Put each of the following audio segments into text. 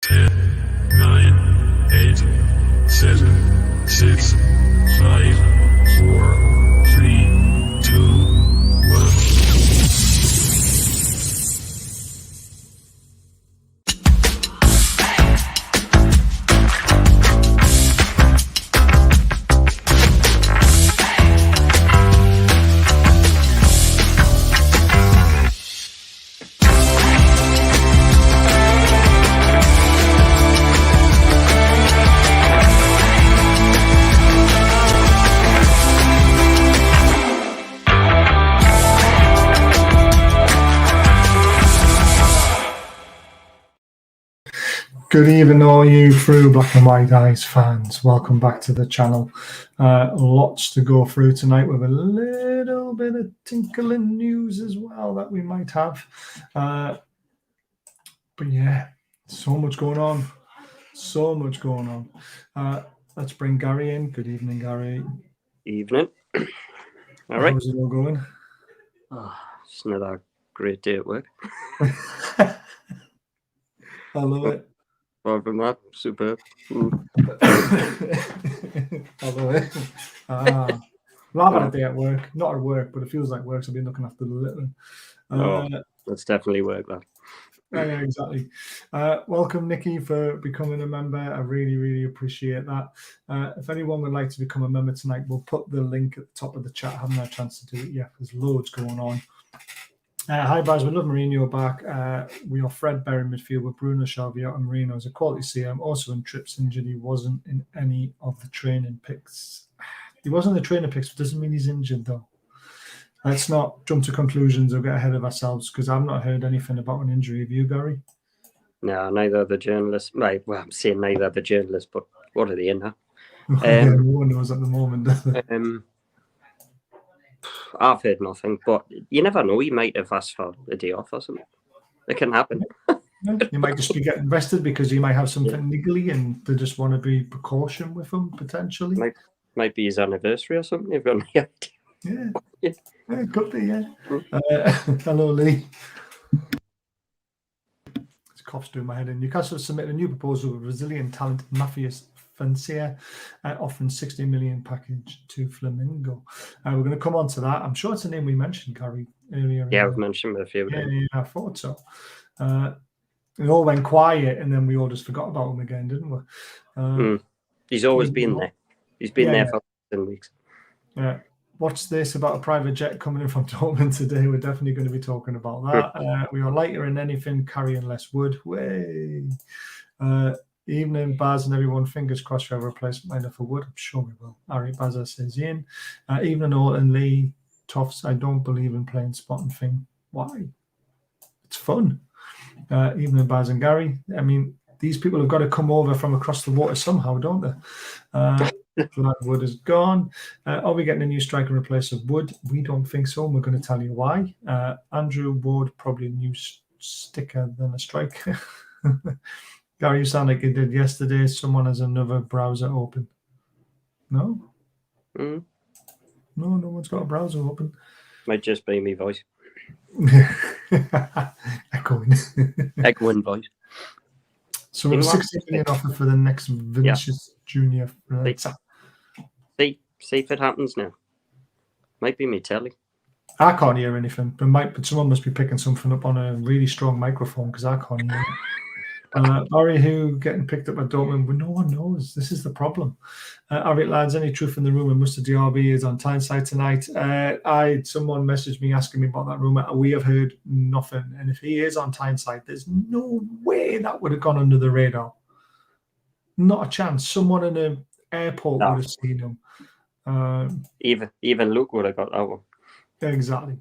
10, 9, 8, 7, 6, 5, 4, 3, 2, 1. Good evening, all you Through Black and White Eyes fans. Welcome back to the channel. Lots to go through tonight with a little bit of tinkling news as well that we might have. But yeah, so much going on. So much going on. Let's bring Gary in. Good evening, Gary. Evening. All right. How's it all going? It's another great day at work. I love it. Apart from that, superb. I love it. Well, I've had a day at work. Not at work, but it feels like work. So I've been looking after the little one. That's definitely work, that. Yeah, exactly. Welcome, Nikki, for becoming a member. I really, really appreciate that. If anyone would like to become a member tonight, we'll put the link at the top of the chat. I haven't had a chance to do it yet. There's loads going on. Hi, Baz. We love Mourinho back. We are Fred Berry midfield with Bruno Xavier and Marino as a quality CM. Also in trips injured. He wasn't in any of the training picks. He wasn't in the training picks, but doesn't mean he's injured, though. Let's not jump to conclusions or get ahead of ourselves, because I've not heard anything about an injury. Have you, Gary? No, neither the journalists. Right, well, I'm saying neither the journalists, but what are they in there? Yeah, no one knows at the moment. I've heard nothing, but you never know. He might have asked for a day off or something. It can happen. You might just be getting rested because he might have something niggly and they just want to be precaution with him, potentially. Might be his anniversary or something. You've got no idea. Yeah, it could be, yeah. Hello, Lee. This cough's doing my head in. Newcastle submitted a new proposal with Brazilian talent Mafias Fancia, offering 60 million package to Flamengo. We're going to come on to that. I'm sure it's a name we mentioned, Gary, earlier. Yeah, I've mentioned it a few times. Yeah, I thought so. It all went quiet, and then we all just forgot about him again, didn't we? He's always been there. He's been there for 10 weeks. Yeah. What's this about a private jet coming in from Dortmund today? We're definitely going to be talking about that. We are lighter in anything, carrying less wood. Way. Evening, Baz and everyone. Fingers crossed we have a replacement lineup for wood. I'm sure we will. Ari Bazza says in. Evening, all, and Lee Toffs. I don't believe in playing spot and thing. Why? It's fun. Evening, Baz and Gary. I mean, these people have got to come over from across the water somehow, don't they? Wood is gone. Are we getting a new striker in place of Wood? We don't think so, and we're going to tell you why. Andrew Ward, probably a new sticker than a striker. Gary, you sound like you did yesterday. Someone has another browser open. No? No, no one's got a browser open. Might just be me voice. Echoing voice. So we have a 60 million offer for the next Vinicius Junior. See if it happens now. Might be me telling. I can't hear anything, but someone must be picking something up on a really strong microphone because I can't hear it. Ari, who getting picked up by Dortmund? Well, no one knows. This is the problem. Ari, lads, any truth in the rumour Mr. Diaby is on Tyneside tonight? Someone messaged me asking me about that rumour. We have heard nothing. And if he is on Tyneside, there's no way that would have gone under the radar. Not a chance. Someone in an airport would have seen him. Even Luke would have got that one. Exactly.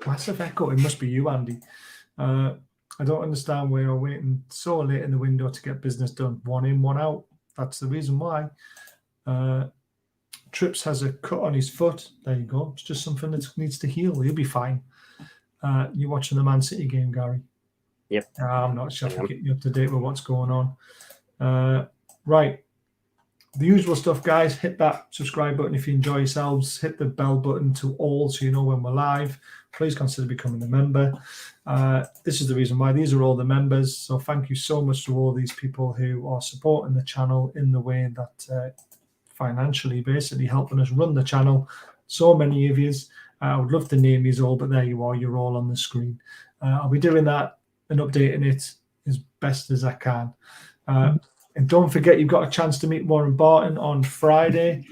Massive echo. It must be you, Andy. I don't understand why you're waiting so late in the window to get business done. One in, one out. That's the reason why. Trips has a cut on his foot. There you go. It's just something that needs to heal. He'll be fine. You're watching the Man City game, Gary? Yep. I'm not sure to get you up to date with what's going on. Right. The usual stuff, guys. Hit that subscribe button if you enjoy yourselves. Hit the bell button to all so you know when we're live. Please consider becoming a member. This is the reason why. These are all the members. So thank you so much to all these people who are supporting the channel in the way that financially, basically helping us run the channel. So many of yous. I would love to name you all, but there you are. You're all on the screen. I'll be doing that and updating it as best as I can. And don't forget, you've got a chance to meet Warren Barton on Friday.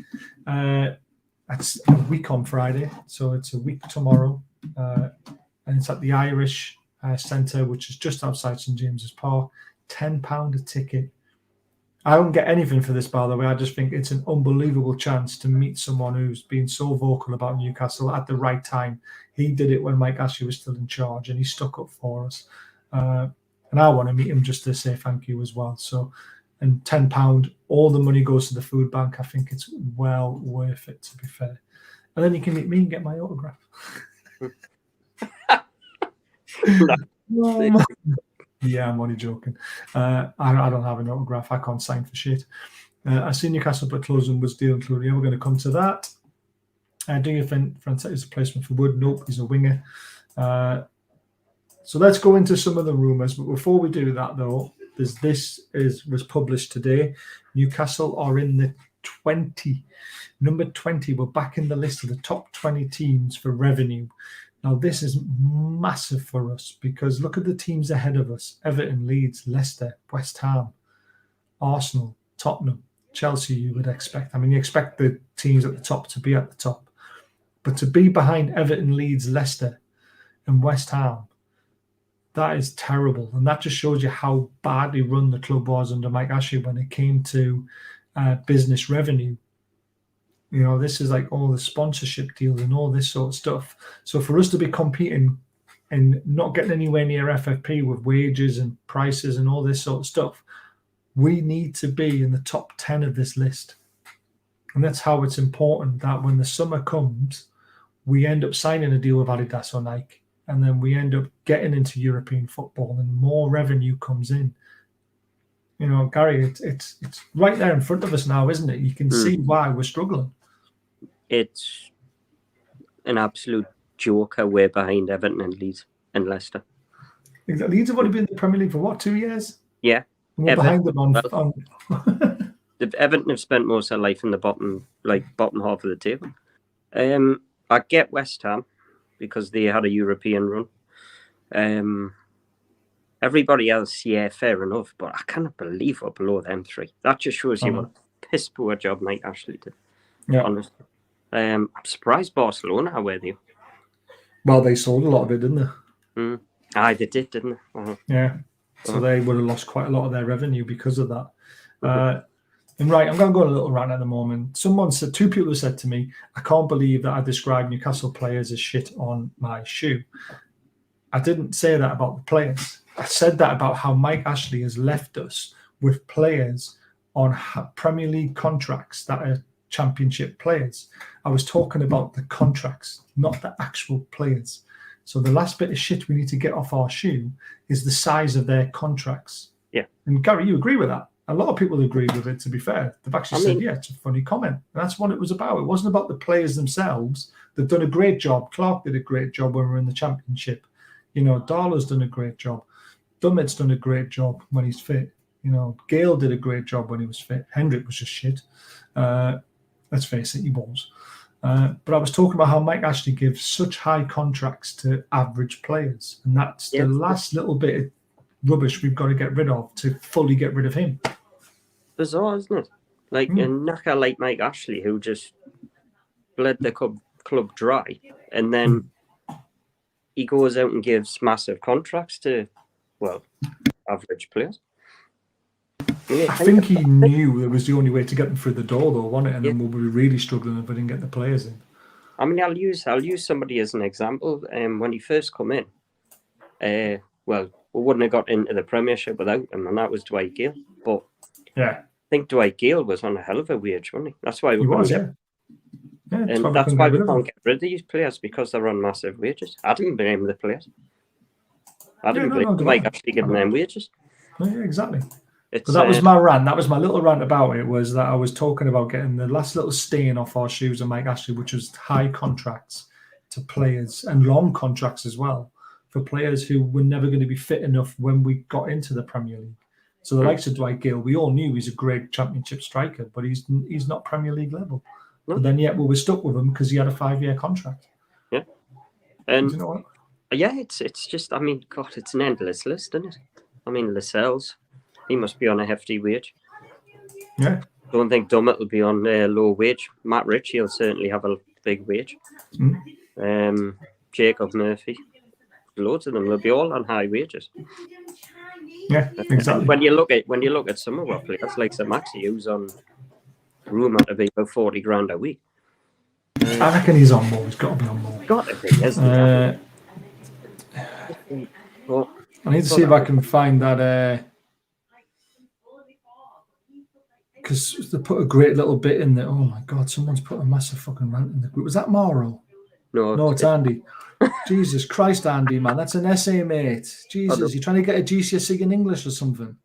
That's a week on Friday, so it's a week tomorrow. And it's at the Irish Centre, which is just outside St James's Park. £10 a ticket. I don't get anything for this, by the way. I just think it's an unbelievable chance to meet someone who's been so vocal about Newcastle at the right time. He did it when Mike Ashley was still in charge, and he stuck up for us. And I want to meet him just to say thank you as well. So, and £10, all the money goes to the food bank. I think it's well worth it, to be fair. And then you can meet me and get my autograph. Yeah, I'm only joking. I don't have an autograph. I can't sign for shit. I see Newcastle put closing Wood's deal including. We're going to come to that. Do you think Francet is a placement for Wood? Nope, he's a winger. So let's go into some of the rumours. But before we do that, though, was published today. Newcastle are in the number 20. We're back in the list of the top 20 teams for revenue. Now, this is massive for us because look at the teams ahead of us. Everton, Leeds, Leicester, West Ham, Arsenal, Tottenham, Chelsea, you would expect. I mean, you expect the teams at the top to be at the top. But to be behind Everton, Leeds, Leicester, and West Ham, that is terrible. And that just shows you how badly run the club was under Mike Ashley when it came to business revenue. You know, this is like all the sponsorship deals and all this sort of stuff. So for us to be competing and not getting anywhere near FFP with wages and prices and all this sort of stuff, we need to be in the top 10 of this list. And that's how it's important that when the summer comes, we end up signing a deal with Adidas or Nike. And then we end up getting into European football and more revenue comes in. You know, Gary, it's right there in front of us now, isn't it? You can see why we're struggling. It's an absolute joker. We're behind Everton and Leeds and Leicester. Leeds have only been in the Premier League for what, 2 years? Yeah. And we're behind them on Everton have spent most of their life in the bottom half of the table. I get West Ham because they had a European run. Everybody else, yeah, fair enough, but I cannot believe we're below them three. That just shows you what a piss poor job Mike Ashley did. Yeah. Honestly. I'm surprised Barcelona are where they are. Well, they sold a lot of it, didn't they? Aye, they did, didn't they? Yeah. So they would have lost quite a lot of their revenue because of that. And right, I'm going to go on a little rant at the moment. Two people have said to me, I can't believe that I described Newcastle players as shit on my shoe. I didn't say that about the players. I said that about how Mike Ashley has left us with players on Premier League contracts that are Championship players. I was talking about the contracts, not the actual players. So the last bit of shit we need to get off our shoe is the size of their contracts. Yeah. And Gary, you agree with that? A lot of people agree with it, to be fair. They've actually said, yeah, it's a funny comment. And that's what it was about. It wasn't about the players themselves. They've done a great job. Clark did a great job when we were in the Championship. You know, Darlah's done a great job. Dummett's done a great job when he's fit. You know, Gale did a great job when he was fit. Hendrick was just shit. Let's face it, he was. But I was talking about how Mike Ashley gives such high contracts to average players. And that's the last little bit of rubbish we've got to get rid of to fully get rid of him. Bizarre, isn't it? Like a knacker like Mike Ashley who just bled the club dry. And then he goes out and gives massive contracts to, well, average players. I think he knew it was the only way to get them through the door, though, wasn't it? And then we'll be really struggling if we didn't get the players in. I mean, I'll use somebody as an example. When he first come in, well, we wouldn't have got into the Premiership without him, and that was Dwight Gale. But yeah, I think Dwight Gale was on a hell of a wage, wasn't he? That's why we can't that's why we can't get rid of these players, because they're on massive wages. I didn't blame the players. I didn't blame Mike actually giving them wages. Yeah, exactly. But that was my rant. That was my little rant about it, was that I was talking about getting the last little stain off our shoes of Mike Ashley, which was high contracts to players and long contracts as well for players who were never going to be fit enough when we got into the Premier League. So the likes of Dwight Gale, we all knew he's a great Championship striker, but he's not Premier League level. No. But then yet we were stuck with him because he had a 5-year contract. Yeah. And do you know what? Yeah, it's just, I mean, God, it's an endless list, isn't it? I mean, Lascelles, he must be on a hefty wage. Yeah. Don't think Dummett will be on a low wage. Matt Ritchie will certainly have a big wage. Jacob Murphy, loads of them will be all on high wages. Yeah, exactly. When you look at some of our players, like Sir Maxi, who's on rumour to be about 40 grand a week. I reckon he's on more. He's got to be on more. Got to be, isn't he? Well, I need to see if I can find that. Because they put a great little bit in there. Oh my God, someone's put a massive fucking rant in the group. Was that Mauro? No, it's Andy. Jesus Christ, Andy, man. That's an essay, mate. Jesus, you're trying to get a GCSE in English or something.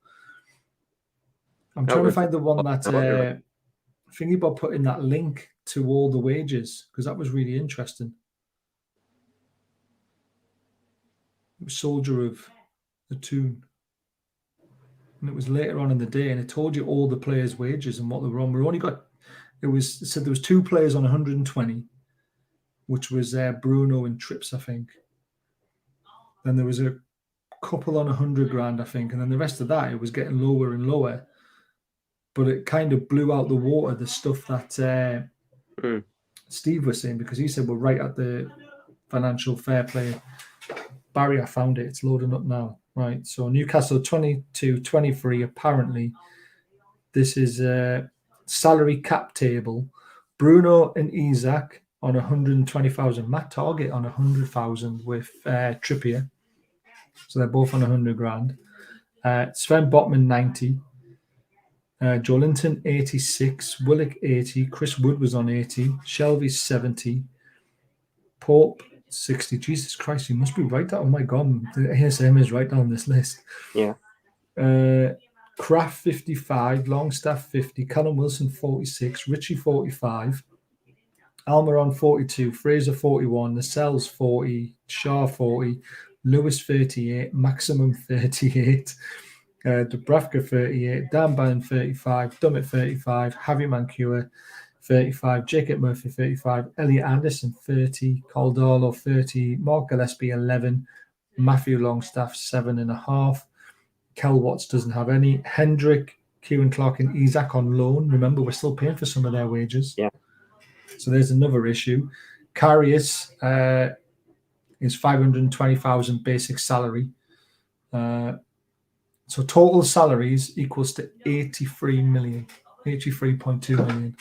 I'm trying to find the one that Thingy Bob put in that link to all the wages, because that was really interesting. It was Soldier of the Tune. And it was later on in the day, and it told you all the players' wages and what they were on. It said there was 2 players on 120, which was Bruno and Trips, I think. Then there was a couple on 100 grand, I think, and then the rest of that, it was getting lower and lower. But it kind of blew out the water, the stuff that Steve was saying, because he said we're right at the financial fair play. Barry, I found it. It's loading up now. Right, so Newcastle 22-23, apparently. This is a salary cap table. Bruno and Isak on 120,000. Matt Target on 100,000 with Trippier. So they're both on 100 grand. Sven Botman 90. Joelinton 86. Willock 80. Chris Wood was on 80. Shelby 70. Pope 60. Jesus Christ, you must be right down. Oh my God, the ASM is right down this list. Yeah. Kraft 55. Longstaff 50. Callum Wilson 46. Richie 45. Almiron 42. Fraser 41. Lascelles 40. Shaw 40. Lewis 38. Maximum 38. Dubravka 38. Dan Bannon 35. Dummett 35. Javi Mancua 35, Jacob Murphy 35, Elliot Anderson 30, Caldolo 30, Mark Gillespie 11, Matthew Longstaff 7.5, Kel Watts doesn't have any, Hendrick, Kieran Clark and Isak on loan. Remember, we're still paying for some of their wages. Yeah. So there's another issue. Karius is 520,000 basic salary. So total salaries equals to 83 million, 83.2 million.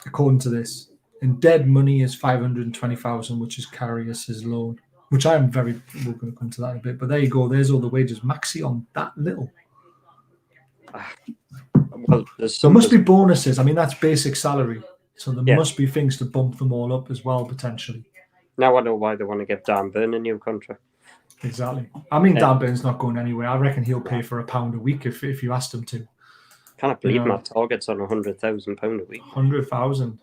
According to this, and dead money is 520,000, which is Karius's loan, which I am we're going to come to that in a bit. But there you go. There's all the wages. Maxi on that little. Well, there must be bonuses. I mean, that's basic salary, so there must be things to bump them all up as well potentially. Now I know why they want to give Dan Burn a new contract. Exactly. I mean, Dan Burn's not going anywhere. I reckon he'll pay for £1 a week if you asked him to. Can't believe my target's on £100,000 a week. 100,000,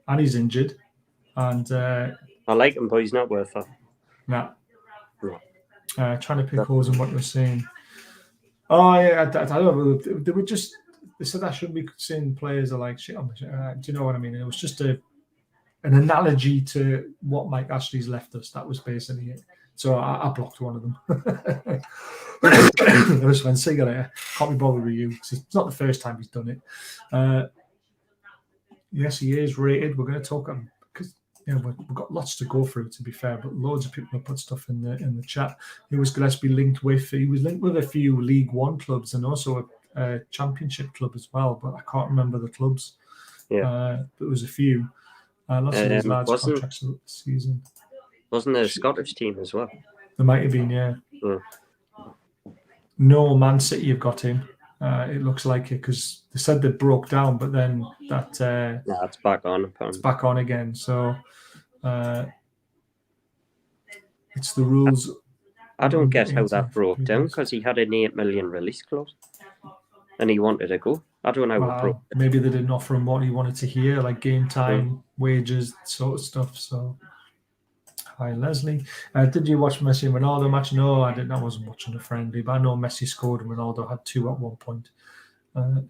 and he's injured. And I like him, but he's not worth that. Nah. Trying to pick holes in what you're saying. Oh yeah, I don't know. They were just. They said I shouldn't be saying players are like shit. Do you know what I mean? It was just an analogy to what Mike Ashley's left us. That was basically it. So I blocked one of them. I just went, see you later. Can't be bothered with you. It's not the first time he's done it. Yes, he is rated. We're going to talk because we've got lots to go through, to be fair. But loads of people have put stuff in the chat. He was Gillespie linked with. He was linked with a few League One clubs and also a Championship club as well. But I can't remember the clubs. Yeah, but there was a few. Lots of these lads contracts this season. Wasn't there a Scottish team as well? There might have been, yeah. No, Man City have got him. It looks like it because they said they broke down, but then that it's back on. Apparently. It's back on again. So it's the rules. I don't get how that broke down because he had an 8 million release clause, and he wanted to go. I don't know how it broke. Maybe they didn't offer him what he wanted to hear, like game time, wages, sort of stuff. So Hi, Leslie. Did you watch Messi and Ronaldo match? No, I didn't. I wasn't watching a friendly, but I know Messi scored and Ronaldo had 2 at one point.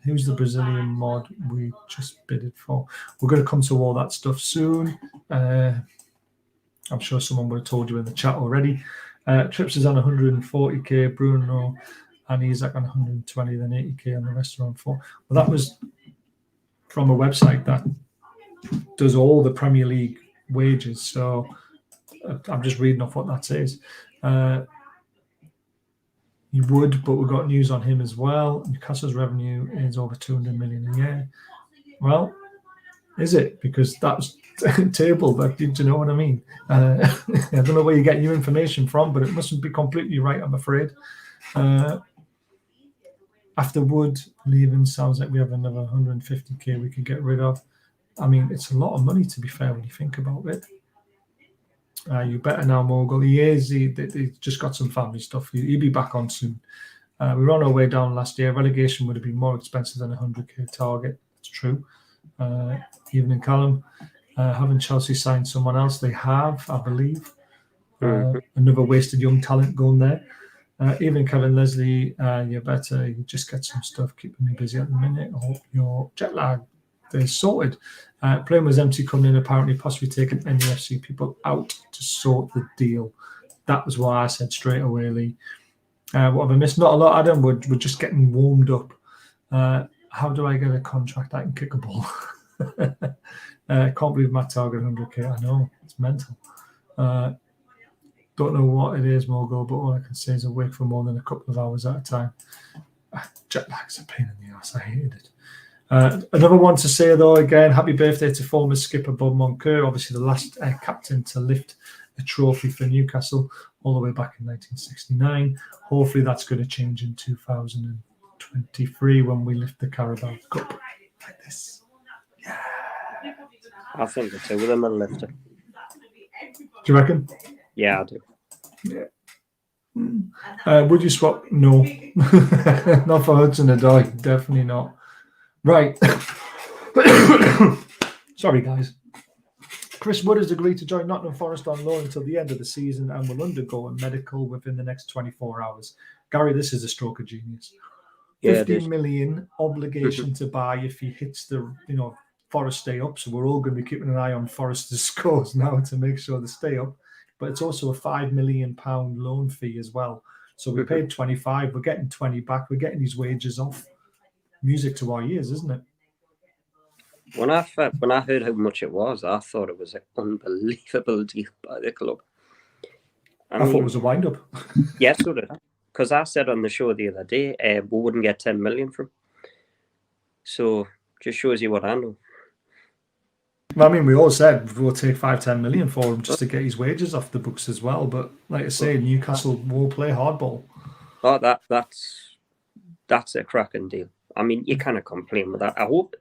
Who's the Brazilian mod we just bidded for? We're going to come to all that stuff soon. I'm sure someone would have told you in the chat already. Trips is on 140k, Bruno and Isaac on 120, then 80k, and the rest are on 4. Well, that was from a website that does all the Premier League wages. So I'm just reading off what that says. You would, but we've got news on him as well. Newcastle's revenue is over 200 million a year. Well, is it? Because that's table. But do you know what I mean? I don't know where you're getting your information from, but it mustn't be completely right, I'm afraid. After Wood leaving, sounds like we have another 150k we could get rid of. I mean, it's a lot of money, to be fair, when you think about it. You better now, Mogul. He is. He just got some family stuff. He'll be back on soon. We were on our way down last year. Relegation would have been more expensive than a 100k target. It's true. Evening, Callum. Haven't Chelsea signed someone else? They have, I believe. Another wasted young talent going there. Evening, Kevin, Leslie. You're better. You just get some stuff keeping me busy at the minute. I hope your jet lag is sorted. Playing was empty coming in, apparently possibly taking NUFC people out to sort the deal. That was why I said straight away, Lee. What have I missed? Not a lot, Adam. We're just getting warmed up. How do I get a contract? I can kick a ball. Can't believe my target 100k. I know, it's mental. Don't know what it is, Mogul, but all I can say is awake for more than a couple of hours at a time. Jet lag's a pain in the ass. I hated it. Another one to say, though, again, happy birthday to former skipper Bob Moncur, obviously the last captain to lift a trophy for Newcastle all the way back in 1969. Hopefully that's going to change in 2023 when we lift the Carabao Cup like this. Yeah. I think the two of them will lift it. Do you reckon? Yeah, I do. Yeah. Would you swap? No. Not for Hudson-Odoi. Definitely not. Right. Sorry, guys. Chris Wood has agreed to join Nottingham Forest on loan until the end of the season and will undergo a medical within the next 24 hours. Gary, this is a stroke of genius. 15 million obligation to buy if he hits the, Forest stay up. So we're all going to be keeping an eye on Forest's scores now to make sure they stay up. But it's also a £5 million loan fee as well. So we paid 25. We're getting 20 back. We're getting these wages off. Music to our ears, isn't it? When I heard how much it was, I thought it was an unbelievable deal by the club. I thought it was a wind-up. Yes, so did I. Because I said on the show the other day, we wouldn't get 10 million from. So just shows you what I know. Well, I mean, we all said we'll take 5-10 million for him just to get his wages off the books as well. But like I say, Newcastle will play hardball. Oh, that's a cracking deal. I mean, you cannot complain with that. I hope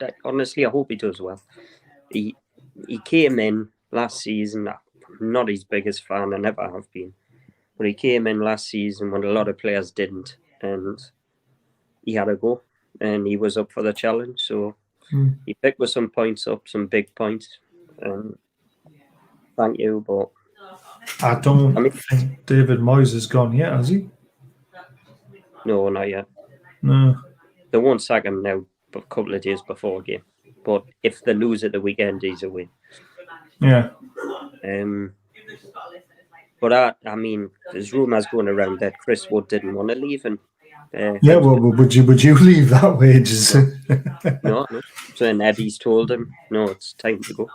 he does well. He came in last season. I'm not his biggest fan. I never have been. But he came in last season when a lot of players didn't. And he had a go. And he was up for the challenge. So he picked with some points up, some big points. Thank you. But I think David Moyes has gone yet, has he? No, not yet. No. They won't sack him now, a couple of days before a game. But if they lose at the weekend, he's away. Yeah. But I mean, there's rumours going around that Chris Wood didn't want to leave, and well, would you leave that wages? No. So then Eddie's told him, no, it's time to go.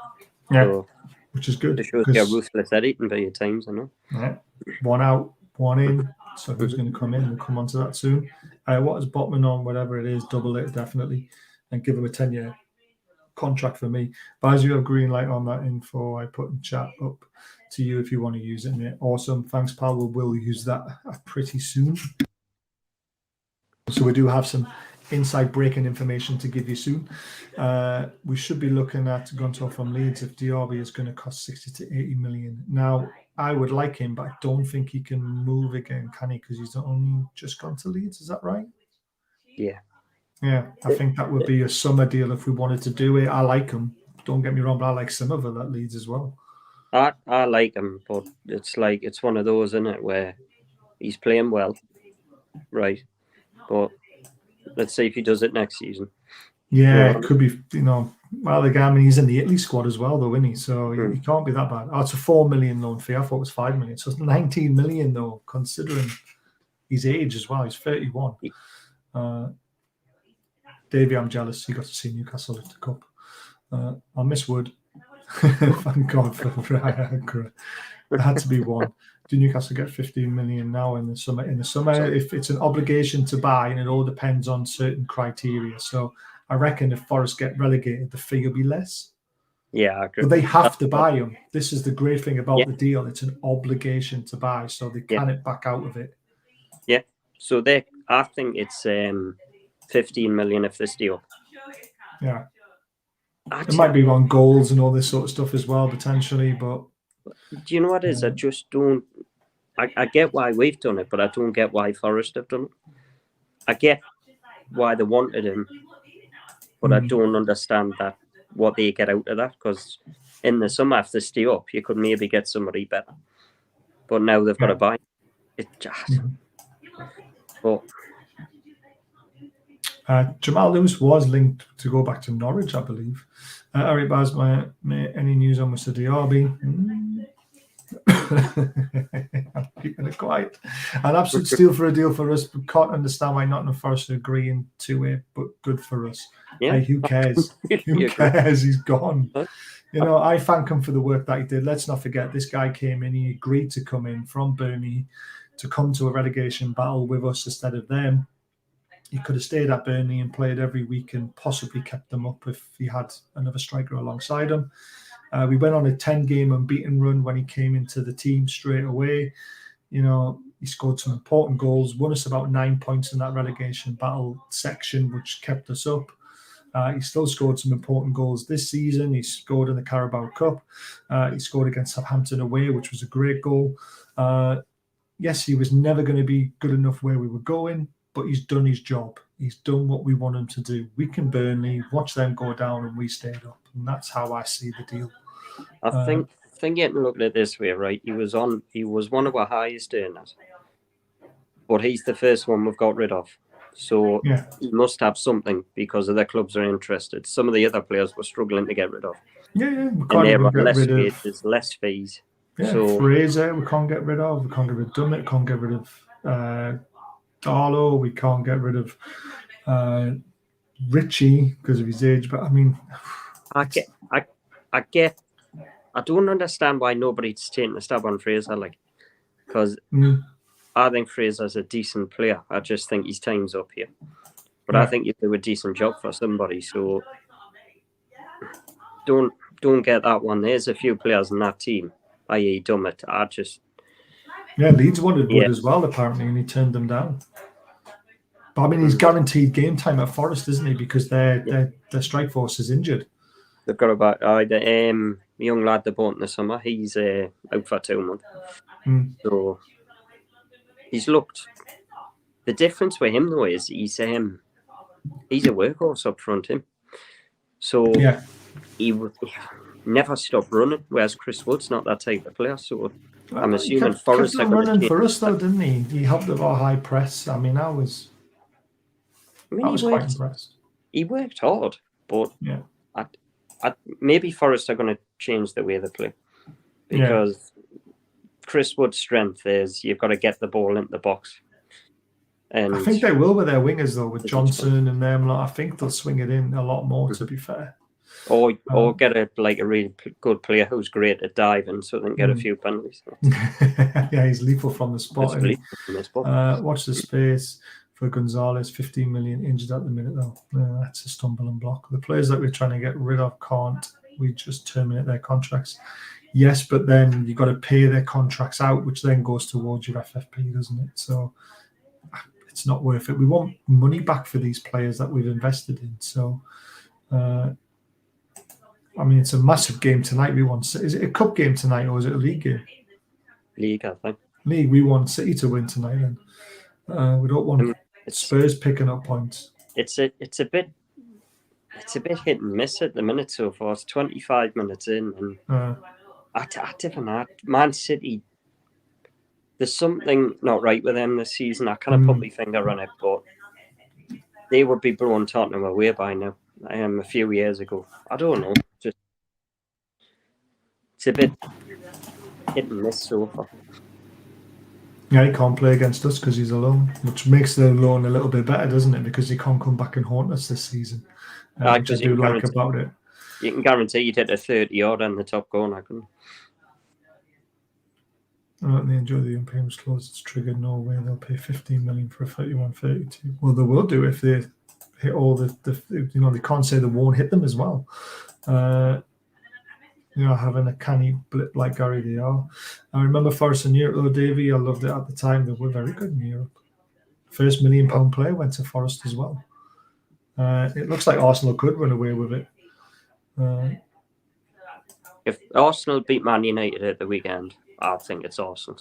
Yeah, so, which is good. It shows you're ruthless Eddie and by your times, I know. Yeah, one out, one in. So who's going to come in? We'll come on to that soon. What is Botman on? Whatever it is, double it definitely, and give him a 10-year contract for me. But as you have green light on that info, I put in chat up to you if you want to use it. Mate. Awesome. Thanks, pal. We'll use that pretty soon. So we do have some inside breaking information to give you soon. We should be looking at Gunter from Leeds if Diaby is going to cost 60 to 80 million. Now, I would like him, but I don't think he can move again, can he? Because he's only just gone to Leeds. Is that right? Yeah. Yeah, I think that would be a summer deal if we wanted to do it. I like him. Don't get me wrong, but I like some of it at Leeds as well. I like him, but it's one of those, isn't it, where he's playing well, right? But let's see if he does it next season. Yeah, No. it could be, well, the guy, I mean, he's in the Italy squad as well, though, isn't he? So Hmm. he can't be that bad. Oh, it's a 4 million loan fee. I thought it was 5 million. So it's 19 million, though, considering his age as well. He's 31. Davey, I'm jealous. You got to see Newcastle lift the cup. I miss Wood. Thank God for Raya. There had to be one. Do Newcastle get 15 million now in the summer? In the summer, if it's an obligation to buy, and it all depends on certain criteria. So I reckon if Forest get relegated, the fee will be less. Yeah, I agree. But they have to buy him. This is the great thing about Yeah. the deal. It's an obligation to buy, so they can't back out of it. Yeah. So I think it's 15 million if they stay up. Yeah. It might be on goals and all this sort of stuff as well, potentially, but do you know what it is? I just don't. I get why we've done it, but I don't get why Forest have done it. I get why they wanted him, but I don't understand what they get out of that, because in the summer, if they stay up, you could maybe get somebody better. But now they've got to buy it. Just. But Jamal Lewis was linked to go back to Norwich, I believe. Eric Baz, any news on Mr. Diaby? I'm keeping it quiet. An absolute steal for a deal for us, but can't understand why Nottingham Forest are agreeing to it, but good for us. Yeah. Hey, who cares? Who cares? He's gone. I thank him for the work that he did. Let's not forget, this guy came in, he agreed to come in from Burnley to come to a relegation battle with us instead of them. He could have stayed at Burnley and played every week and possibly kept them up if he had another striker alongside him. We went on a 10-game unbeaten run when he came into the team straight away. He scored some important goals, won us about 9 points in that relegation battle section, which kept us up. He still scored some important goals this season. He scored in the Carabao Cup. He scored against Southampton away, which was a great goal. Yes, he was never going to be good enough where we were going, but he's done his job. He's done what we want him to do. We can Burnley, watch them go down, and we stayed up. And that's how I see the deal. I think you can look at it this way, right? He was one of our highest earners, but he's the first one we've got rid of. So he must have something because other clubs are interested. Some of the other players were struggling to get rid of. Yeah. We and can't they're even on get less rid of wages, less fees. Yeah, So Fraser, we can't get rid of. We can't get rid of Dummett. Can't get rid of Darlow. We can't get rid of Richie because of his age. But I mean, I don't understand why nobody's taking a stab on Fraser, because I think Fraser's a decent player. I just think his time's up here. But I think you do a decent job for somebody. So don't get that one. There's a few players in that team, i.e. Dummett. Leeds wanted Wood as well, apparently, and he turned them down. But I mean, he's guaranteed game time at Forest, isn't he? Because their strike force is injured. They've got about the young lad they bought in the summer. He's out for 2 months. So he's looked. The difference with him though is he's a workhorse up front. Him. So he would never stop running. Whereas Chris Wood's not that type of player. So I'm assuming Forest kept running for us though, didn't he? He helped with our high press. I was quite impressed. He worked hard, but maybe Forest are going to change the way they play, because Chris Wood's strength is you've got to get the ball into the box. And I think they will with their wingers though, with Johnson and them. I think they'll swing it in a lot more. To be fair, or get a really good player who's great at diving, so they can get a few penalties. He's lethal from the spot. Watch the space for Gonzalez. 15 million injured at the minute though. That's a stumble and block. The players that we're trying to get rid of can't. We just terminate their contracts. Yes, but then you've got to pay their contracts out, which then goes towards your FFP, doesn't it? So it's not worth it. We want money back for these players that we've invested in. So, it's a massive game tonight. We want. Is it a cup game tonight or is it a league game? League, I think. League. We want City to win tonight. Then we don't want Spurs picking up points. It's a bit hit and miss at the minute so far. It's 25 minutes in, and I don't know. Man City, there's something not right with them this season. I kind of put my finger on it, but they would be blowing Tottenham away by now. A few years ago. I don't know. Just it's a bit hit and miss so far. Yeah, he can't play against us because he's alone, which makes the loan a little bit better, doesn't it? Because he can't come back and haunt us this season, which I do like about it. You can guarantee you'd hit a 30-odd on the top corner, couldn't you? They enjoy the payments clause. It's triggered. No way they'll pay 15 million for a 31-32. Well, they will do if they hit all the they can't say they won't hit them as well. Having a canny blip like Gary they are. I remember Falsenineltd though, Davey. I loved it at the time. They were very good in Europe. First £1 million player went to Forest as well. It looks like Arsenal could run away with it. If Arsenal beat Man United at the weekend, I think it's Arsenal.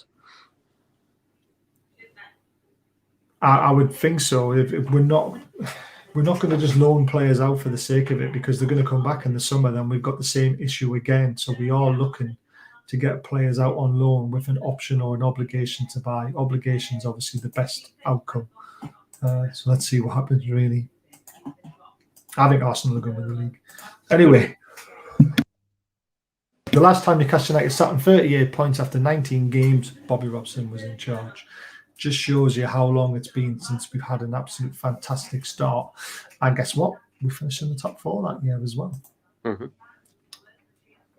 I would think so. If we're not going to just loan players out for the sake of it because they're going to come back in the summer, then we've got the same issue again. So we are looking to get players out on loan with an option or an obligation to buy. Obligation's obviously the best outcome. So let's see what happens, really. I think Arsenal are going to win the league. Anyway, the last time Newcastle United sat on 38 points after 19 games, Bobby Robson was in charge. Just shows you how long it's been since we've had an absolute fantastic start. And guess what? We finished in the top 4 that year as well. Mm-hmm.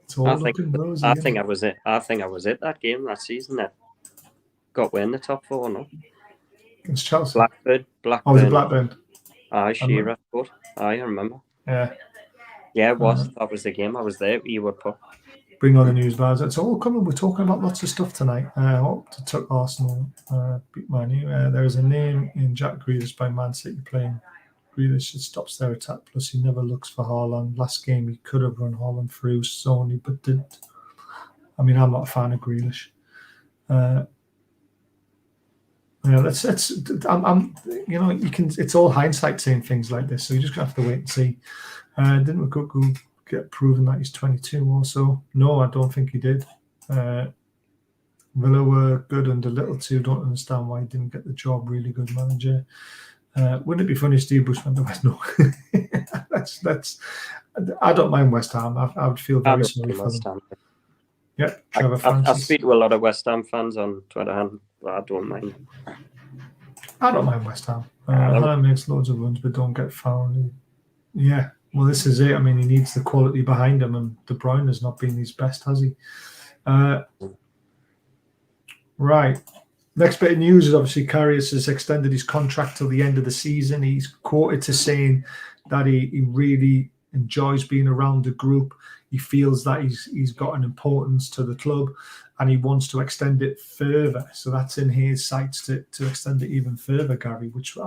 It's all looking rosy. I think I was it that game that season that got we in the top 4, no? Against Chelsea. Blackburn. Oh, was it Blackburn? Aye, Shearer. I remember. Yeah. Yeah, it was. That was the game. I was there. You were put. Bring on the news bars. It's all coming. We're talking about lots of stuff tonight. I hope to took Arsenal beat Man U. There is a name in Jack Grealish by Man City playing. Grealish stops their attack. Plus, he never looks for Haaland. Last game, he could have run Haaland through Sony, but didn't. I mean, I'm not a fan of Grealish. You can. It's all hindsight saying things like this, so you just have to wait and see. Didn't Lukaku get proven that he's 22 also? No, I don't think he did. Villa were good under Little too. Don't understand why he didn't get the job. Really good manager. Wouldn't it be funny if Steve Bruce went to West? No, that's. I don't mind West Ham. I would feel very sorry for them. Yeah, Trevor Francis. I speak to a lot of West Ham fans on Twitter, but I don't mind. I don't mind West Ham. Ham makes loads of runs, but don't get fouled. Yeah. Well, this is it. I mean, he needs the quality behind him, and De Bruyne has not been his best, has he? Right. Next bit of news is obviously Karius has extended his contract till the end of the season. He's quoted to saying that he really enjoys being around the group. He feels that he's got an importance to the club, and he wants to extend it further. So that's in his sights to extend it even further, Gary. Which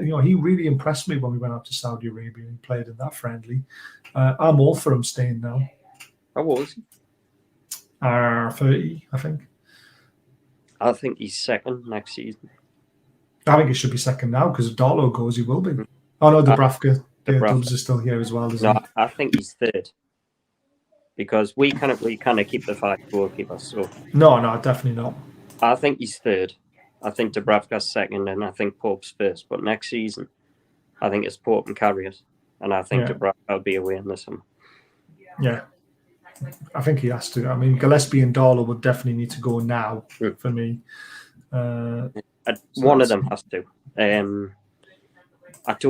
he really impressed me when we went out to Saudi Arabia and played in that friendly. I'm all for him staying now. How old is he? 30, I think. I think he's second next season. I think he should be second now because if Darlow goes, he will be. Oh no, Dubravka. Dubs is still here as well, isn't he? I think he's third. Because we kind of keep the 5 goalkeepers. So no, definitely not. I think he's third. I think Dubravka's second, and I think Pope's first. But next season, I think it's Pope and Karius, and I think Dubravka will be away in the summer. Yeah, I think he has to. I mean, Gillespie and Darlow would definitely need to go now for me. One of them has to.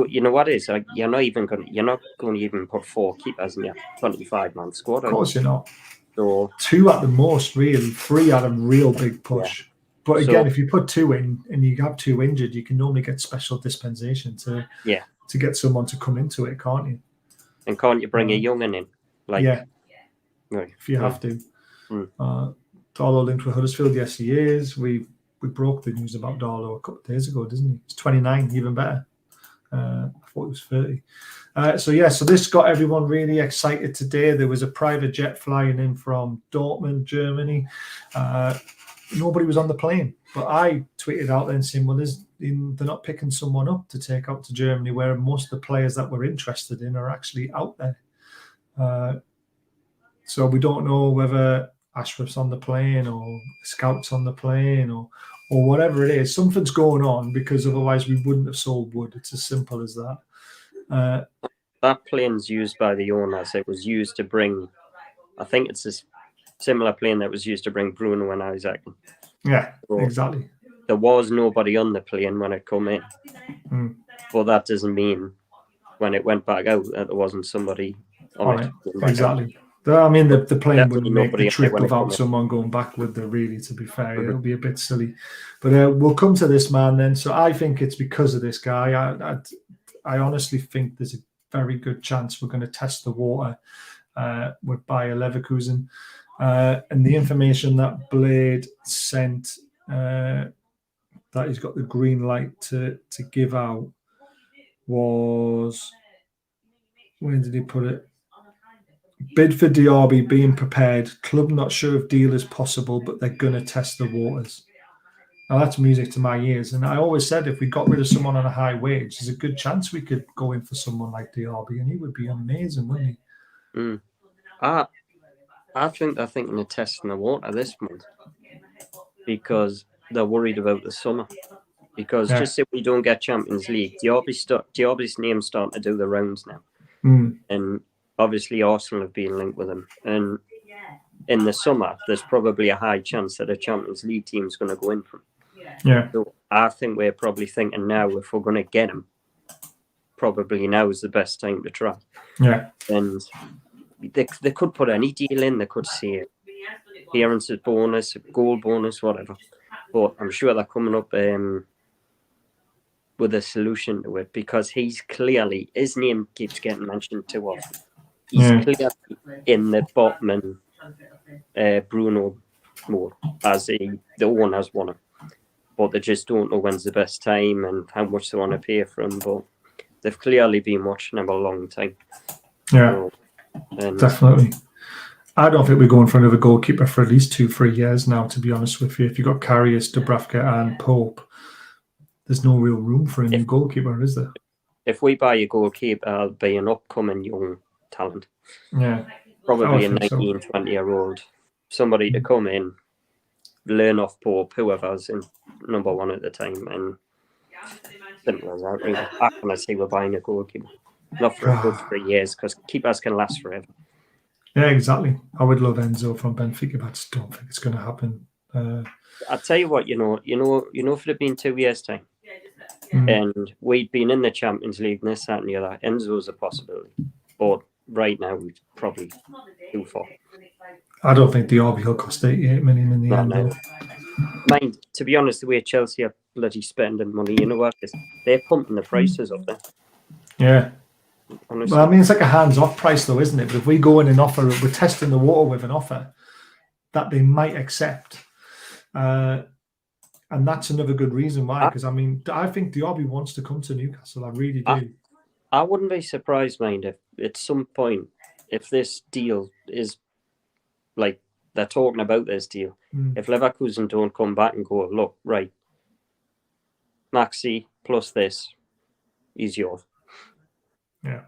You know what it is? You're not going to even put 4 keepers in your 25-man squad. Of course you're not. So 2 at the most, really. 3 at a real big push. Yeah. But again, if you put 2 in and you have 2 injured, you can normally get special dispensation to get someone to come into it, can't you? And can't you bring a young'un in? If you have to. Darlow linked with Huddersfield. Yes, he is. We broke the news about Darlow a couple of days ago, didn't he? He's 29, even better. I thought it was 30. So this got everyone really excited today. There was a private jet flying in from Dortmund, Germany. Nobody was on the plane, but I tweeted out then saying, well, they're not picking someone up to take out to Germany, where most of the players that we're interested in are actually out there. So we don't know whether Ashraf's on the plane or Scout's on the plane or whatever it is. Something's going on, because otherwise we wouldn't have sold wood. It's as simple as that. That plane's used by the owners. It was used to bring, I think it's a similar plane that was used to bring Bruno and Isaac. Yeah, So exactly. there was nobody on the plane when it come in. But that doesn't mean when it went back out that there wasn't somebody on it. Exactly. I mean, the plane Definitely wouldn't make the trip when it without come in. someone going back with there, really, to be fair. It'll be a bit silly. But we'll come to this man then. So I think it's because of this guy. I honestly think there's a very good chance we're going to test the water with Bayer Leverkusen. And the information that Blade sent, that he's got the green light to give out, was, where did he put it? Bid for Diaby, being prepared. Club not sure if deal is possible, but they're going to test the waters. Now that's music to my ears. And I always said if we got rid of someone on a high wage, there's a good chance we could go in for someone like Diaby, and he would be amazing, wouldn't he? I think they're thinking of testing the water this month because they're worried about the summer. Because just if we don't get Champions League, Diaby's name's starting to do the rounds now. And obviously Arsenal have been linked with him. And in the summer, there's probably a high chance that a Champions League team's going to go in for him. Yeah. So I think we're probably thinking now, if we're going to get him, probably now is the best time to try. Yeah. And they could put any deal in. They could say appearances bonus, goal bonus, whatever. But I'm sure they're coming up with a solution to it, because he's clearly, his name keeps getting mentioned too often. He's clearly in the bottom and Bruno more as the owners want him. But they just don't know when's the best time and how much they want to pay for him. But they've clearly been watching him a long time. Yeah, definitely. I don't think we're going for another goalkeeper for at least 2-3 years now, to be honest with you. If you've got Karius, Dubravka and Pope, there's no real room for a new goalkeeper, is there? If we buy a goalkeeper, it'll be an upcoming young talent. Yeah. Probably a 19, 20-year-old. Somebody to come in, learn off Pope, whoever's in number one at the time. And simple as that, really. I can't see we're buying a goalkeeper. Not for a good 3 years, because keepers can last forever. Yeah, exactly. I would love Enzo from Benfica, but I just don't think it's going to happen. I'll tell you what, if it had been 2 years' time, and we'd been in the Champions League and this, that, and the other, Enzo's a possibility. But right now, we'd probably do for. I don't think Diaby will cost 88 million in the end. No. Mind, to be honest, the way Chelsea are bloody spending money, you know what? They're pumping the prices up there. Yeah. Honestly. Well, I mean, it's like a hands-off price, though, isn't it? But if we go in and offer, we're testing the water with an offer that they might accept. And that's another good reason why, because I mean, I think Diaby wants to come to Newcastle. I really do. I wouldn't be surprised, mind, if at some point, if this deal is like they're talking about this deal, if Leverkusen don't come back and go, look, right, Maxi plus this is yours. Yeah.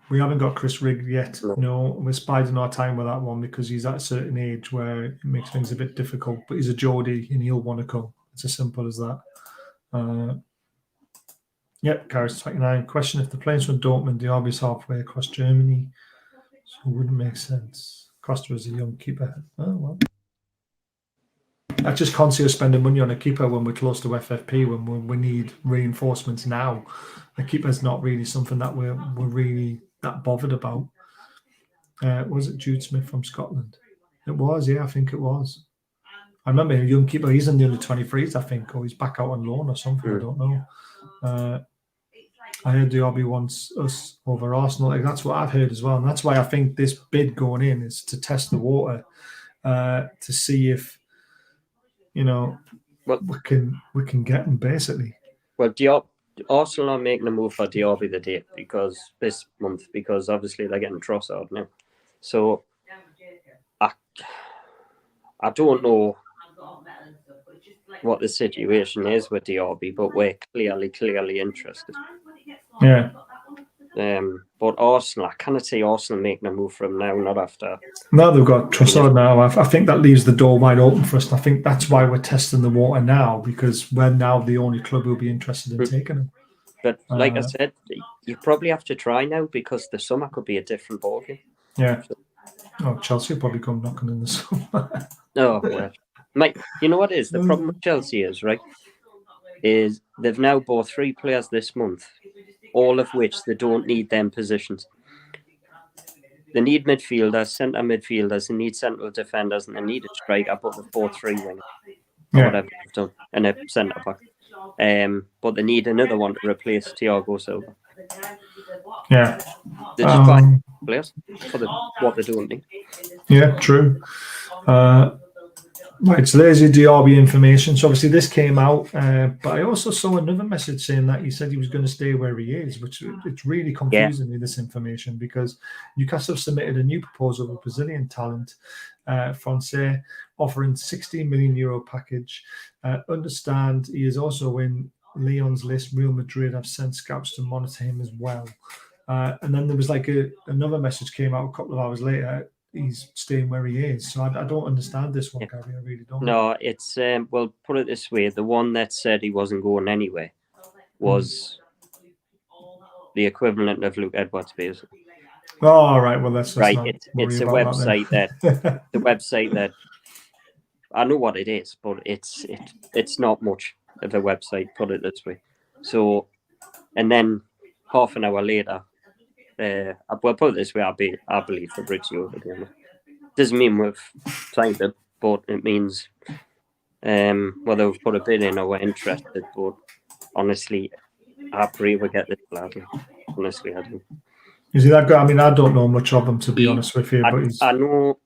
We haven't got Chris Rigg yet. No, we're biding our time with that one because he's at a certain age where it makes things a bit difficult. But he's a Geordie and he'll want to come. It's as simple as that. Yep, Gareth 29. Question: if the plane's from Dortmund, Diaby's halfway across Germany, so it wouldn't make sense. Costa is a young keeper. Oh, well. I just can't see us spending money on a keeper when we're close to FFP, when we need reinforcements now. A keeper's not really something that we're really that bothered about. Was it Jude Smith from Scotland? It was, yeah, I think it was. I remember a young keeper, he's in the under 23s, I think, or he's back out on loan or something, I don't know. I heard Diaby wants us over Arsenal. Like, that's what I've heard as well. And that's why I think this bid going in is to test the water, to see if, we can get him, basically. Well, Arsenal are making a move for Diaby this month because obviously they're getting Trossard now. So I don't know what the situation is with Diaby, but we're clearly interested. Yeah. But Arsenal, I cannot see Arsenal making a move from now, not after. Now they've got Trossard now. I think that leaves the door wide open for us. And I think that's why we're testing the water now, because we're now the only club who'll be interested in taking him. But like I said, you probably have to try now because the summer could be a different ballgame. Yeah. Oh, Chelsea will probably come knocking in the summer. Oh, well. Mate, you know what is? The problem with Chelsea is, right, is they've now bought 3 players this month, all of which they don't need them positions. They need midfielders, centre midfielders, they need central defenders, and they need a striker, but they've bought 3 wingers. Or whatever they've done, and a centre back. But they need another one to replace Thiago Silva. Yeah. They're just buying players for what they don't need. Yeah, true. Right, so there's your DRB information. So obviously this came out, but I also saw another message saying that he said he was going to stay where he is, which it's really confusing me, this information, because Newcastle submitted a new proposal with Brazilian talent, Francais, offering €16 million package. Understand he is also in Leon's list. Real Madrid have sent scouts to monitor him as well. And then there was like another message came out a couple of hours later. He's staying where he is. So I don't understand this one, Gary. I really don't. No, it's, well, put it this way. The one that said he wasn't going anywhere was the equivalent of Luke Edwards, basically. Oh, all right. Well, that's right. It's a website the website that I know what it is, but it's not much of a website, put it this way. So, and then half an hour later, well, put it this way, I believe Fabrizio over the doesn't mean we've signed it, but it means whether we've put a bid in or we're interested. But honestly, I pray we get this gladly. Honestly, I do. Is he that good? I mean, I don't know much of him, to be honest with you. But I know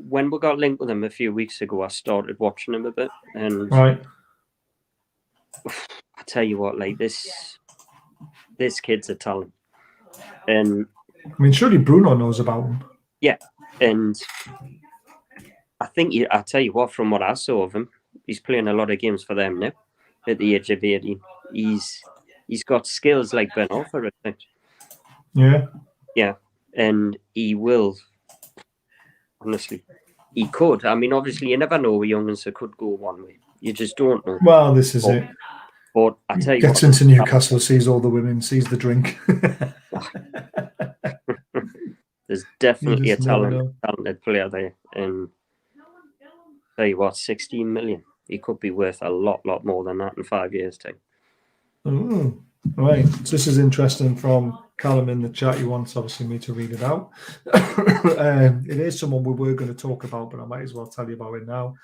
when we got linked with him a few weeks ago, I started watching him a bit, and right. I tell you what, like this kid's a talent. And I mean, surely Bruno knows about him. Yeah, and I think I tell you what, from what I saw of him, he's playing a lot of games for them now. At the age of 18, he's got skills like Ben Arthur, I think. Yeah, and he will. Honestly, he could. I mean, obviously, you never know. Youngins could go one way. You just don't know. Well, this is it. But I tell you, gets into Newcastle, sees all the women, sees the drink. There's definitely a talented player there, and tell you what, 16 million. He could be worth a lot more than that in 5 years' time. Oh, right. So this is interesting from Callum in the chat. He wants obviously me to read it out. It is someone we were going to talk about, but I might as well tell you about it now.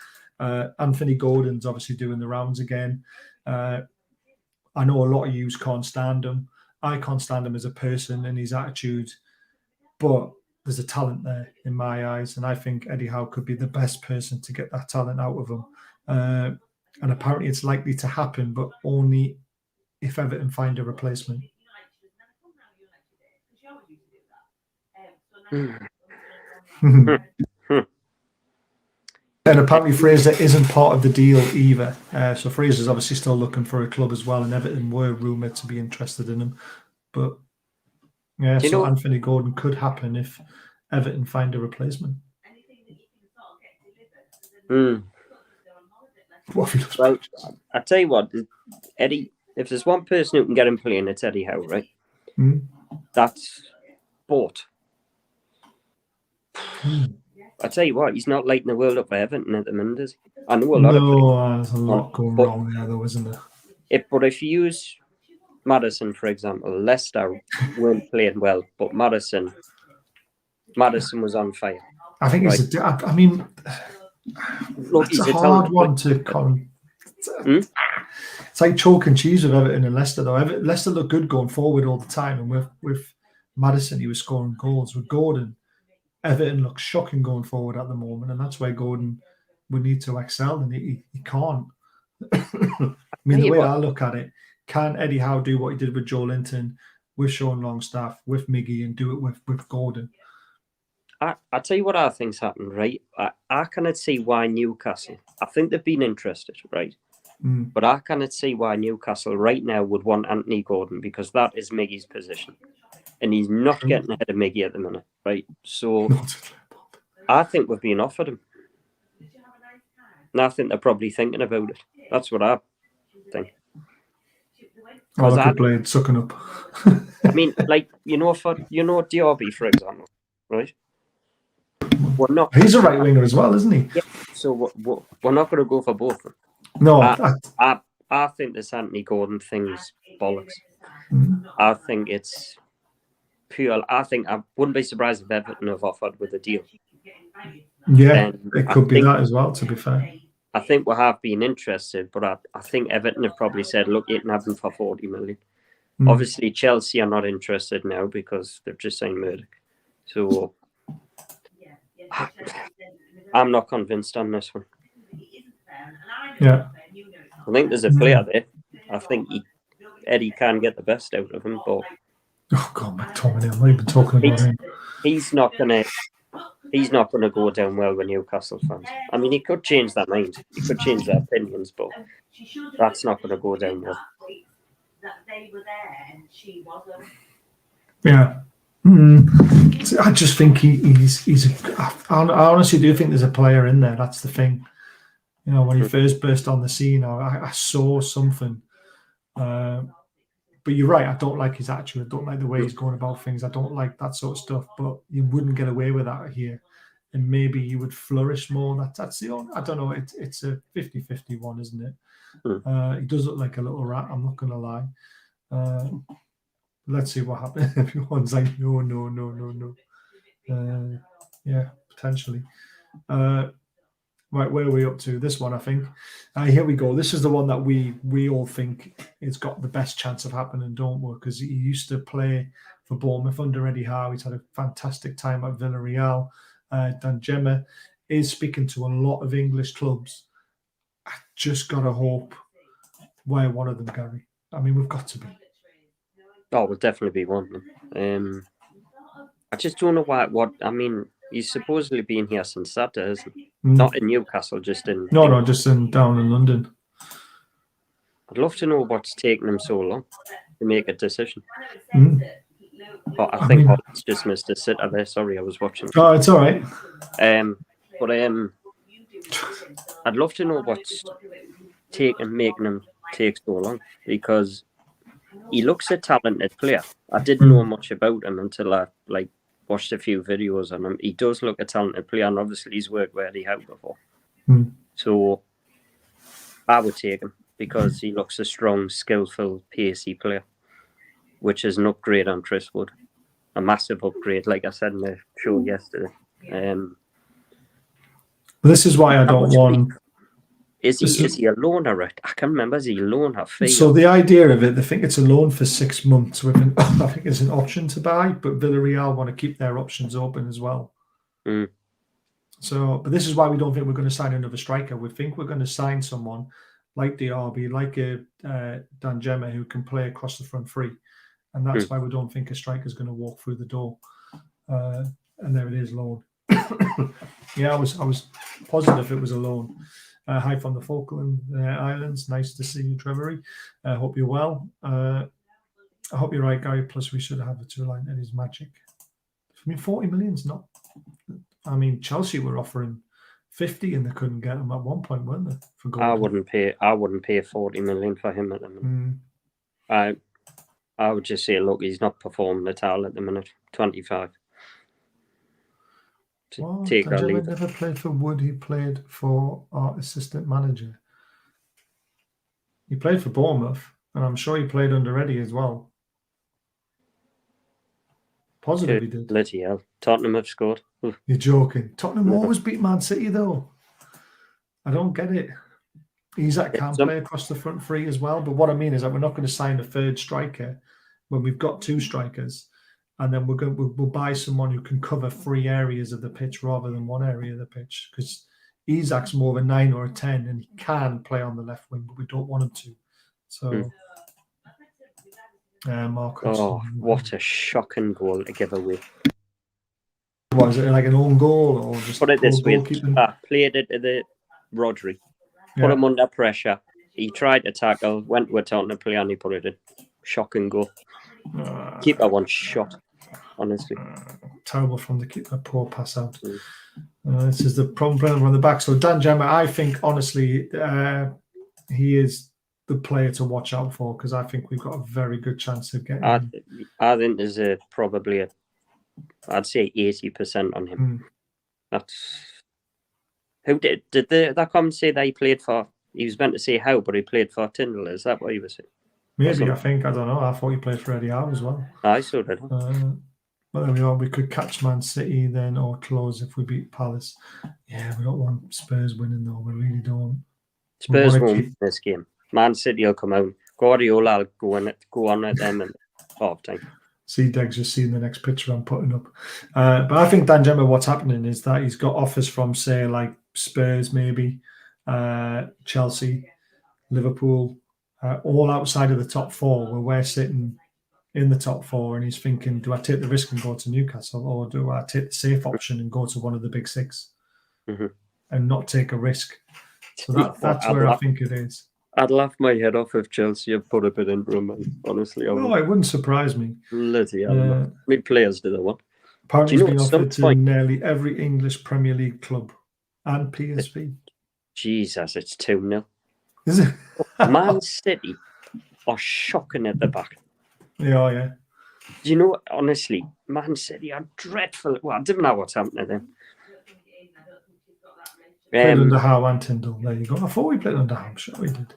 Anthony Gordon's obviously doing the rounds again. I know a lot of you can't stand him. I can't stand him as a person and his attitude, but there's a talent there in my eyes, and I think Eddie Howe could be the best person to get that talent out of him. And apparently it's likely to happen, but only if Everton find a replacement. And apparently Fraser isn't part of the deal either. So Fraser's obviously still looking for a club as well, and Everton were rumoured to be interested in him. But yeah, so Anthony Gordon could happen if Everton find a replacement. Well, I tell you what, Eddie, if there's one person who can get him playing, it's Eddie Howe, right? That's bought. I tell you what, he's not lighting the world up for Everton at the minute, is he? I know a lot there's a lot going wrong there, though, isn't there? But if you use Maddison, for example, Leicester weren't playing well, but Maddison was on fire. I think he's I mean, look, it's a hard one to It's like chalk and cheese with Everton and Leicester, though. Leicester look good going forward all the time, and with Maddison, he was scoring goals. With Gordon, Everton looks shocking going forward at the moment, and that's why Gordon would need to excel, and he can't. I mean, the way I look at it, can Eddie Howe do what he did with Joe Linton, with Sean Longstaff, with Miggy, and do it with Gordon? I tell you what I think's happened, right? I cannot see why Newcastle, I think they've been interested, right? But I cannot see why Newcastle right now would want Anthony Gordon, because that is Miggy's position. and he's not getting ahead of Miggy at the minute, right? So Not I think we've been offered him. And I think they're probably thinking about it. That's what I think. oh, look at Blade sucking up. I mean, like, Diaby, for example, right? We're not. He's a right winger as well, isn't he? Yeah. So we're not going to go for both of them. No, I think this Anthony Gordon thing's bollocks. Mhm. I think it's pure. I wouldn't be surprised if Everton have offered with a deal. yeah, And it I could be think- that as well, to be fair. I think we have been interested, but I think Everton have probably said, look, you can have them for 40 million. Mm. Obviously, Chelsea are not interested now because they've just signed Murdoch. So I'm not convinced on this one. Yeah. I think there's a player there. I think Eddie can get the best out of him, but Oh God, McTominay! I'm not even talking about him. he's not gonna go down well with Newcastle fans. I mean, he could change their mind. He could change their opinions, but that's not gonna go down well. Yeah. I just think I honestly do think there's a player in there. That's the thing. You know, when he first burst on the scene, I saw something. But you're right. I don't like his attitude. I don't like the way he's going about things. I don't like that sort of stuff. But you wouldn't get away with that here. And maybe you would flourish more. That's the only, I don't know. It's a 50-50 one, isn't it? He does look like a little rat. I'm not going to lie. Let's see what happens. Everyone's like, no. Yeah, potentially. Right, where are we up to? This one, I think. Here we go. This is the one that we all think it's got the best chance of happening, don't we? Because he used to play for Bournemouth under Eddie Howe. He's had a fantastic time at Villarreal. Danjema is speaking to a lot of English clubs. I just got to hope we're one of them, Gary. I mean, we've got to be. Oh, we'll definitely be one of them. I just don't know what I mean. He's supposedly been here since Saturday, isn't he? Not in Newcastle, just in... No, just down in London. I'd love to know what's taken him so long to make a decision. But I think Holland's just missed a sitter there. Sorry, I was watching. Oh, it's all right. But I'd love to know what's making him take so long, because he looks a talented player. I didn't know much about him until I watched a few videos on him. He does look a talented player, and obviously he's worked where he had before. So I would take him because he looks a strong, skillful, pacey player, which is an upgrade on Chris Wood. A massive upgrade, like I said in the show yesterday. This is why I don't want... Is he a loan or I can't remember. Is he a loan or fee? So the idea of it, they think it's a loan for 6 months. I think it's an option to buy, but Villarreal want to keep their options open as well. So, but this is why we don't think we're going to sign another striker. We think we're going to sign someone like Diaby, like a Danjema, who can play across the front three, and that's why we don't think a striker is going to walk through the door. And there it is, loan. Yeah, I was positive it was a loan. Hi from the Falkland Islands. Nice to see you, Trevory. I hope you're well. I hope you're right, Gary. Plus, we should have a two-line. It is magic. I mean, 40 million's not. I mean, Chelsea were offering 50 and they couldn't get him at one point, weren't they? For Gordon? I wouldn't pay 40 million for him at the minute. I would just say, look, he's not performing at all at the minute. 25. Well, take or leave. Never played for Wood. He played for our assistant manager. He played for Bournemouth, and I'm sure he played under Eddie as well. Positive he did. Bloody hell. Tottenham have scored. You're joking. Tottenham always beat Man City, though. I don't get it. Isak can play across the front three as well, but what I mean is that we're not going to sign a third striker when we've got two strikers. And then we'll buy someone who can cover 3 areas of the pitch rather than 1 area of the pitch, because Isak's more of a 9 or a 10 and he can play on the left wing, but we don't want him to. So, Marcus. Oh, what a shocking goal to give away. Was it like an own goal or just put it this way? Played it to the Rodri, put him under pressure. He tried to tackle, went to a Tottenham player and he put it in. Shocking goal. Keeper one shot. honestly. Terrible from the keeper, poor pass out. Mm. This is the problem playing on the back. So Dan Gemma, I think honestly, he is the player to watch out for because I think we've got a very good chance of getting him. I think there's I'd say 80% on him. That's who did that comment say that he played for? He was meant to say how, but he played for Tyndall. Is that what he was saying? Maybe, I think. I don't know. I thought he played for Eddie Howe as well. I saw that. But there we are. We could catch Man City then or close if we beat Palace. Yeah, we don't want Spurs winning though. We really don't. Spurs won't win this game. Man City will come out. Guardiola will go on at them in half time. See, Deg's just seen the next picture I'm putting up. But I think Dan Gemma, what's happening is that he's got offers from, say, like Spurs, maybe, Chelsea, Liverpool, all outside of the top four, where we're sitting in the top four, and he's thinking, do I take the risk and go to Newcastle, or do I take the safe option and go to one of the big six and not take a risk? So that's where I think it is. I'd laugh my head off if Chelsea have put a bit into him, honestly. No, it wouldn't surprise me. Bloody hell. Many players do that one. Apparently he's been offered to nearly every English Premier League club and PSV. Jesus, it's 2-0. Is it? Man City are shocking at the back. They are, yeah. Do you know what? Honestly, Man City are dreadful. Well, I didn't know what's happening to them. Played under Howe and Tyndall. There you go. I thought we played under Howe. I'm sure we did.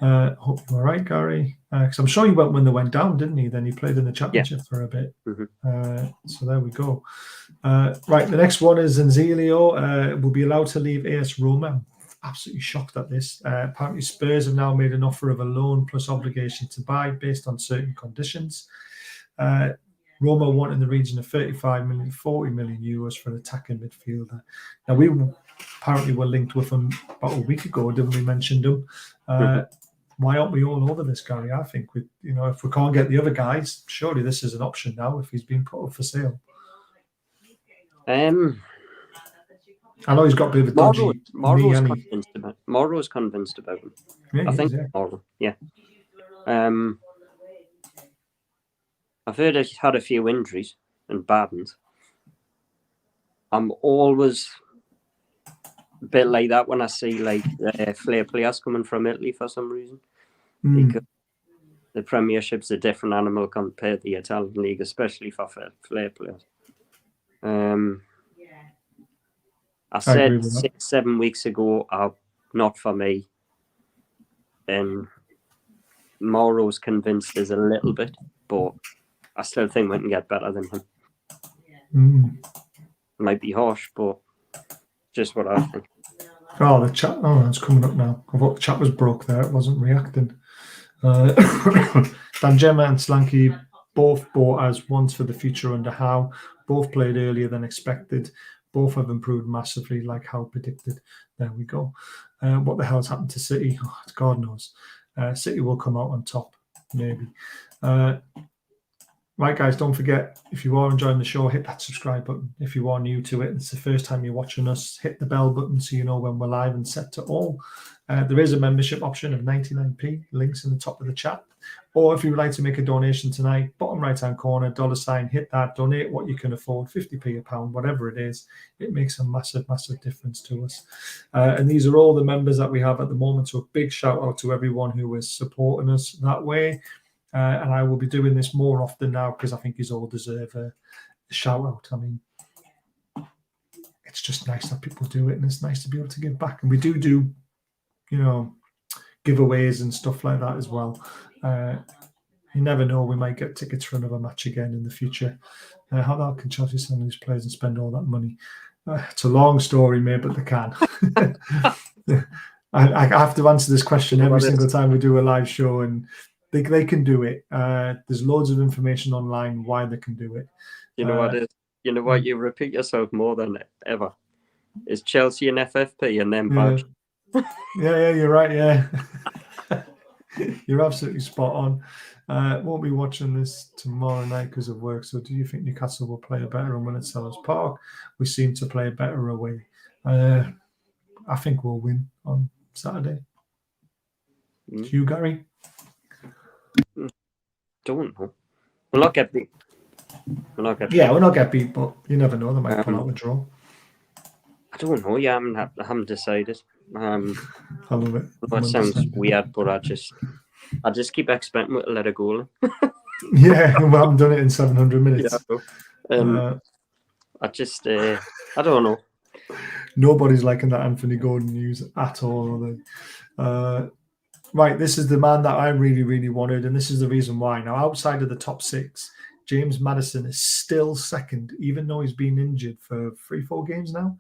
Hope you're all right, Gary. Because I'm sure he went when they went down, didn't he? Then he played in the Championship for a bit. So there we go. Right, the next one is Zenzilio. Will be allowed to leave AS Roma. I'm absolutely shocked at this. Apparently Spurs have now made an offer of a loan plus obligation to buy based on certain conditions. Roma want in the region of 35 million, 40 million euros for an attacking midfielder. Now, we apparently were linked with him about a week ago, didn't we? Mentioned him. Why aren't we all over this, Gary? I think if we can't get the other guys, surely this is an option now if he's been put up for sale. I know he's got a bit of a dodgy Morrow's convinced about him. Yeah, I think Morrow, yeah. I've heard he's had a few injuries and bad ones. I'm always a bit like that when I see like flair players coming from Italy for some reason. Because the Premiership's a different animal compared to the Italian league, especially for flair players. I said 6-7 weeks ago, not for me. And Morrow's convinced us a little bit, but I still think we can get better than him. Might be harsh, but just what I think. Oh, the chat. Oh, it's coming up now. I thought the chat was broke there. It wasn't reacting. Danjema and Slanky both bought as once for the future under Howe. Both played earlier than expected. Both have improved massively, like Howe predicted. There we go. What the hell's happened to City? Oh, God knows. City will come out on top, maybe. Right, guys, don't forget, if you are enjoying the show, hit that subscribe button. If you are new to it, and it's the first time you're watching us, hit the bell button so you know when we're live and set to all. There is a membership option of 99p, links in the top of the chat. Or if you would like to make a donation tonight, bottom right-hand corner, $, hit that, donate what you can afford, 50p a pound, whatever it is. It makes a massive, massive difference to us. And these are all the members that we have at the moment, so a big shout out to everyone who is supporting us that way. And I will be doing this more often now because I think you all deserve a shout out. I mean, it's just nice that people do it, and it's nice to be able to give back. And we do, giveaways and stuff like that as well. You never know, we might get tickets for another match again in the future. How the hell can Chelsea sell these players and spend all that money? It's a long story, mate, but they can. I have to answer this question every single time we do a live show, and they can do it. There's loads of information online why they can do it. You know what it is? You know what? You repeat yourself more than ever. It's Chelsea and FFP and then back. Yeah, you're right. Yeah, you're absolutely spot on. Won't be watching this tomorrow night because of work. So, do you think Newcastle will play a better and win at Sellers Park? We seem to play a better away. I think we'll win on Saturday. Do you, Gary? Don't know. Well, look at me. We're not getting Yeah, we'll not get beat, but you never know. They might pull Um, out a draw. I don't know. Yeah, I haven't decided. I love it. That sounds weird, but I just keep expecting we to let it go. Yeah, we haven't done it in 700 minutes. I just, I don't know. Nobody's liking that Anthony Gordon news at all, are they? Right, this is the man that I really, really wanted, and this is the reason why. Now, outside of the top 6, James Maddison is still second, even though he's been injured for 3-4 games now.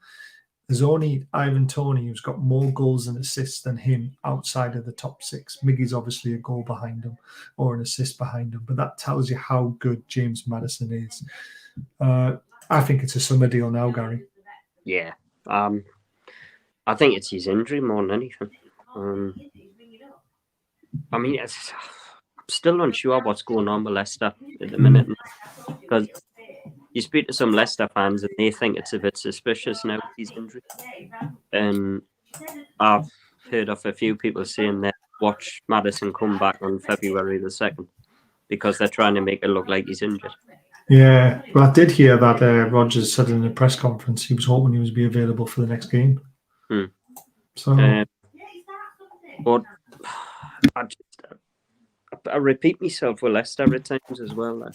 There's only Ivan Toney who's got more goals and assists than him outside of the top 6. Miggy's obviously a goal behind him or an assist behind him, but that tells you how good James Maddison is. I think it's a summer deal now, Gary. Yeah. I think it's his injury more than anything. I mean, I'm still unsure what's going on with Leicester at the minute, because you speak to some Leicester fans and they think it's a bit suspicious now, his injury. And I've heard of a few people saying that watch Maddison come back on February the 2nd because they're trying to make it look like he's injured. Yeah, well, I did hear that Rodgers said in a press conference he was hoping he was be available for the next game. So, but I repeat myself with Leicester at times as well.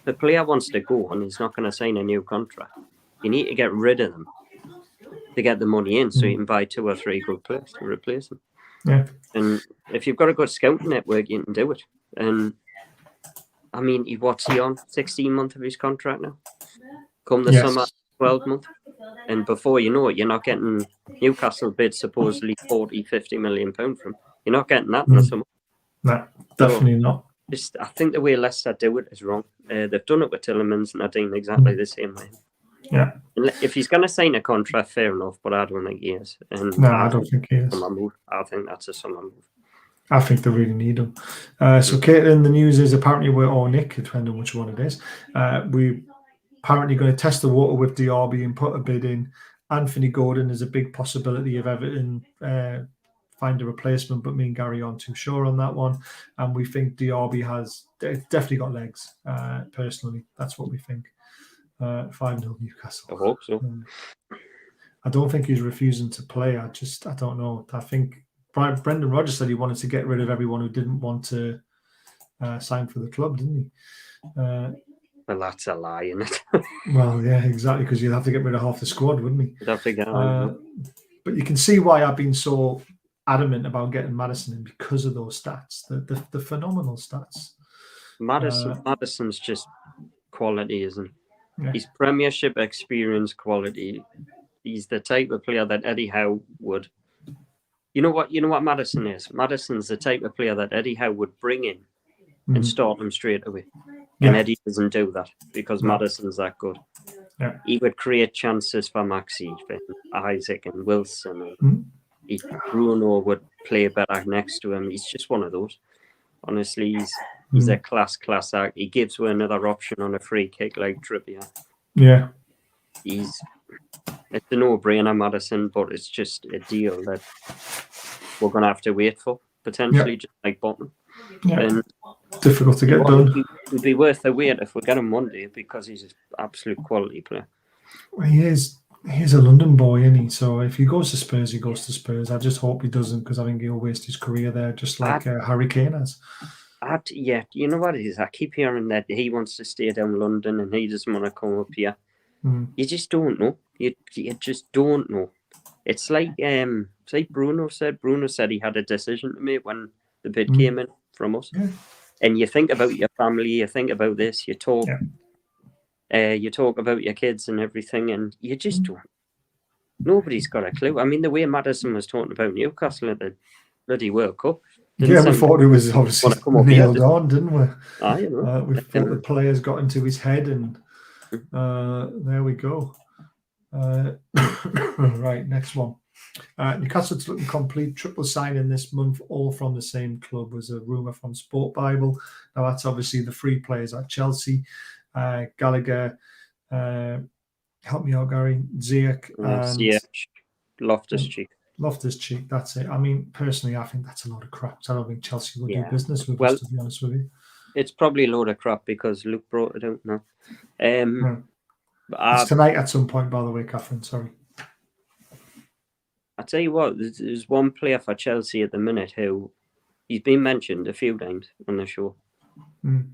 The player wants to go and he's not going to sign a new contract. You need to get rid of them to get the money in so you can buy 2 or 3 good players to replace them. Yeah. And if you've got a good scouting network, you can do it. And I mean, what's he on? 16 months of his contract now? Come the summer, 12 months. And before you know it, you're not getting Newcastle bid supposedly 40, 50 million pounds from. You're not getting that in the summer. No, definitely not. I think the way Leicester do it is wrong. They've done it with Tielemans and they're doing exactly the same way. Yeah. If he's going to sign a contract, fair enough, but I don't think he is. And no, I don't think he is. I think that's a summer move. I think they really need him. So, Caitlin, the news is apparently Nick, depending on which one it is, we apparently going to test the water with Diaby and put a bid in. Anthony Gordon is a big possibility of Everton find a replacement, but me and Gary aren't too sure on that one. And we think Diaby has definitely got legs, personally. That's what we think. 5-0 Newcastle. I hope so. I don't think he's refusing to play. I don't know. I think Brendan Rodgers said he wanted to get rid of everyone who didn't want to sign for the club, didn't he? Well, that's a lie, isn't it? Well, yeah, exactly, because you'd have to get rid of half the squad, wouldn't he? You'd have to get on. But you can see why I've been so adamant about getting Maddison in, because of those stats, the phenomenal stats. Maddison's just quality, isn't he? Yeah. He's Premiership experience quality. He's the type of player that Eddie Howe would. You know what Maddison is? Maddison's the type of player that Eddie Howe would bring in and start him straight away. And Eddie doesn't do that because Maddison's that good. Yeah. He would create chances for Maxi, and Isaac and Wilson. And Bruno would play better next to him. He's just one of those. Honestly, he's a class act. He gives you another option on a free kick like Trippier. Yeah. It's a no-brainer, Maddison, but it's just a deal that we're going to have to wait for, potentially, just like Botman. Yeah. And difficult to get done. It would be worth the wait if we get him one day because he's an absolute quality player. Well, he is a London boy, isn't he? So if he goes to Spurs, he goes to Spurs. I just hope he doesn't, because I think he'll waste his career there, just like Harry Kane has. Yeah, you know what it is? I keep hearing that he wants to stay down London and he doesn't want to come up here. You just don't know. You just don't know. It's like Bruno said. Bruno said he had a decision to make when the bid came in from us. Yeah. And you think about your family, you think about this, you talk about your kids and everything, and you just don't. Nobody's got a clue. I mean, the way Maddison was talking about Newcastle at the bloody World Cup. We thought it was obviously nailed on, didn't we? We thought the players got into his head, and there we go. Right, next one. Newcastle's looking complete, triple signing this month, all from the same club, was a rumour from Sport Bible. Now that's obviously the 3 players at Chelsea, Gallagher, help me out, Gary, Ziyech, and Loftus-Cheek, that's it. I mean, personally, I think that's a lot of crap. I don't think Chelsea will do business with us, to be honest with you. it's probably a load of crap because Luke brought it out now. It's tonight at some point, by the way, Catherine. Sorry. I tell you what, there's one player for Chelsea at the minute who he's been mentioned a few times on the show,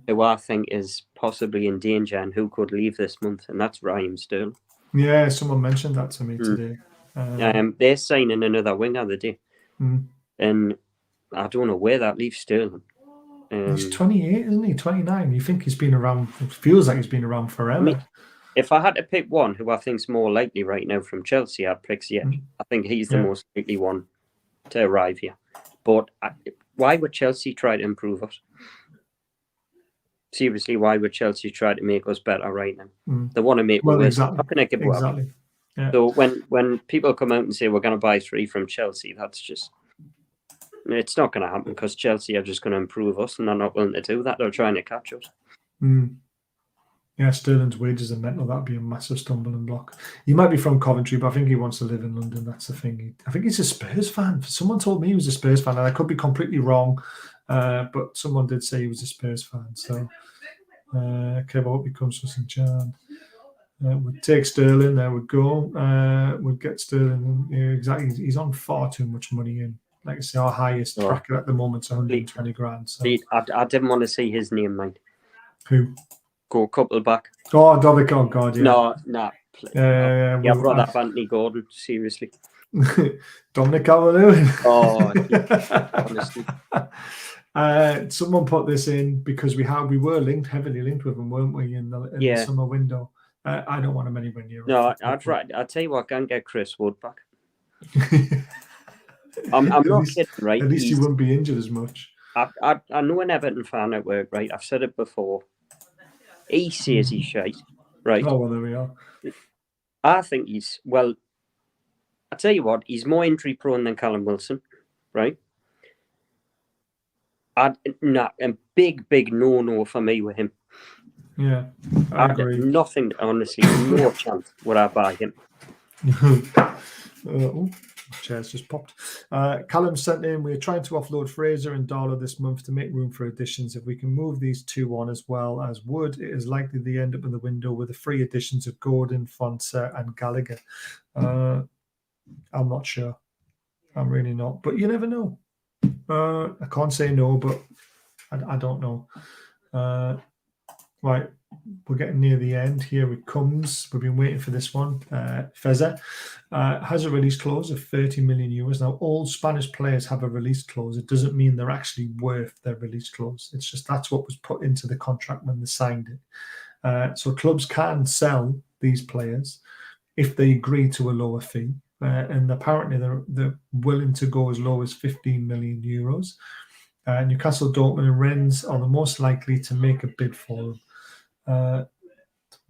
who I think is possibly in danger and who could leave this month, and that's Raheem Sterling. Yeah, someone mentioned that to me today. They're signing another winger today, and I don't know where that leaves Sterling. He's 28, isn't he? 29. You think he's been around? It feels like he's been around forever. I mean, if I had to pick one who I think's more likely right now from Chelsea, I'd pick Ziyech. I think he's the most likely one to arrive here. But why would Chelsea try to improve us? Seriously, why would Chelsea try to make us better right now? They want to make us worse. Exactly. How can I give it up? Yeah. So when people come out and say we're going to buy 3 from Chelsea, that's just... It's not going to happen because Chelsea are just going to improve us and they're not willing to do that. They're trying to catch us. Yeah, Sterling's wages are mental. That'd be a massive stumbling block. He might be from Coventry, but I think he wants to live in London. That's the thing. I think he's a Spurs fan. Someone told me he was a Spurs fan, and I could be completely wrong, but someone did say he was a Spurs fan. So, okay, I hope he comes for St. John. We'd take Sterling. There we go. We'd get Sterling. Yeah, exactly. He's on far too much money in. Like I say, our highest bracket at the moment is 120 grand. So. I didn't want to see his name, mate. Who? Go a couple back. Oh, Dovic. Oh, God, yeah. No. Yeah, I've brought up Anthony Gordon, seriously. Dominic Calvert-Lewin. Oh, honestly. Someone put this in because we were heavily linked with him, weren't we, in the summer window? I don't want him anywhere near. No, I'll tell you what, I can get Chris Wood back. I'm not kidding, right? At least he wouldn't be injured as much. I know an Everton fan at work, right? I've said it before. He says he's shite, right? Oh, well, there we are. I think he's, well, I tell you what, he's more injury prone than Callum Wilson, right? A big no for me with him. Yeah, I agree. Nothing, honestly, no chance would I buy him. Chairs just popped. Callum sent in, we're trying to offload Fraser and Darlow this month to make room for additions. If we can move these 2 on as well as Wood, it is likely they end up in the window with the free additions of Gordon, Fonser and Gallagher. I'm not sure. I'm really not. But you never know. I can't say no, but I don't know. Right, we're getting near the end. Here it comes. We've been waiting for this one. Feza has a release clause of 30 million euros. Now, all Spanish players have a release clause. It doesn't mean they're actually worth their release clause. It's just that's what was put into the contract when they signed it. So clubs can sell these players if they agree to a lower fee. And apparently they're willing to go as low as 15 million euros. Newcastle, Dortmund and Rennes are the most likely to make a bid for him.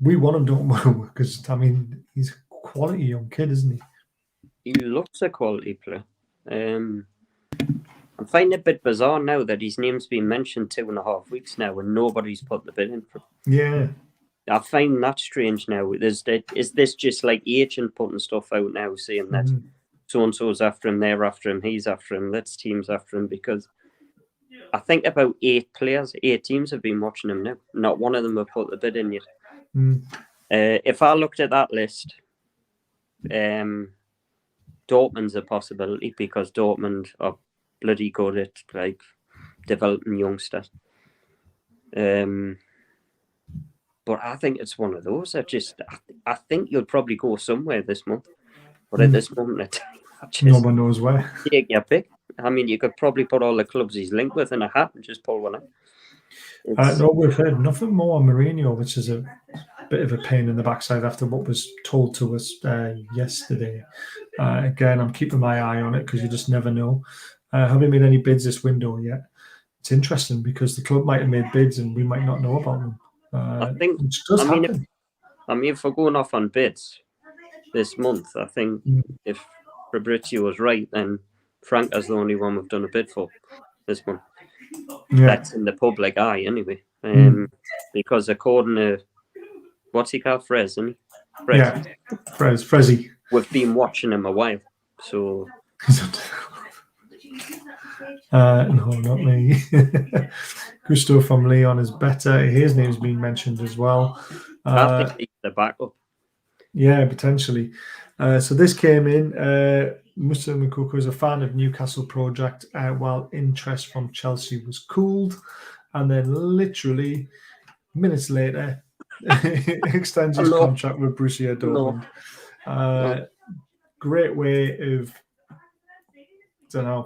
We want him, don't we? Because, I mean, he's a quality young kid, isn't he? He looks a quality player. I'm finding it a bit bizarre now that his name's been mentioned 2.5 weeks now and nobody's put the bid in for him. Yeah. I find that strange now. Is this just like agent putting stuff out now saying that so-and-so's after him, they're after him, he's after him, this team's after him? Because I think about 8 teams have been watching him now. Not one of them have put the bid in yet. If I looked at that list, Dortmund's a possibility because Dortmund are bloody good at like developing youngsters. But I think it's one of those. I think you'll probably go somewhere this month. But at this moment in time, no one knows where. Take your pick. I mean, you could probably put all the clubs he's linked with in a hat and just pull one out. No, we've heard nothing more on Mourinho, which is a bit of a pain in the backside after what was told to us yesterday. Again, I'm keeping my eye on it because you just never know. Haven't made any bids this window yet. It's interesting because the club might have made bids and we might not know about them. I think. If we're going off on bids this month, I think if Fabrizio was right, then Frank is the only one we've done a bid for this month. Yeah. That's in the public eye anyway. Because according to what's he called, Frez, isn't he? Frez. Yeah, Frezzy. We've been watching him a while, so No, not me. Gusto from Leon is better. His name's been mentioned as well. I think he's the backup. Yeah, potentially. So this came in. Musa Mukoko is a fan of Newcastle project, while interest from Chelsea was cooled, and then literally minutes later, extends his contract with Borussia Dortmund. Great way of,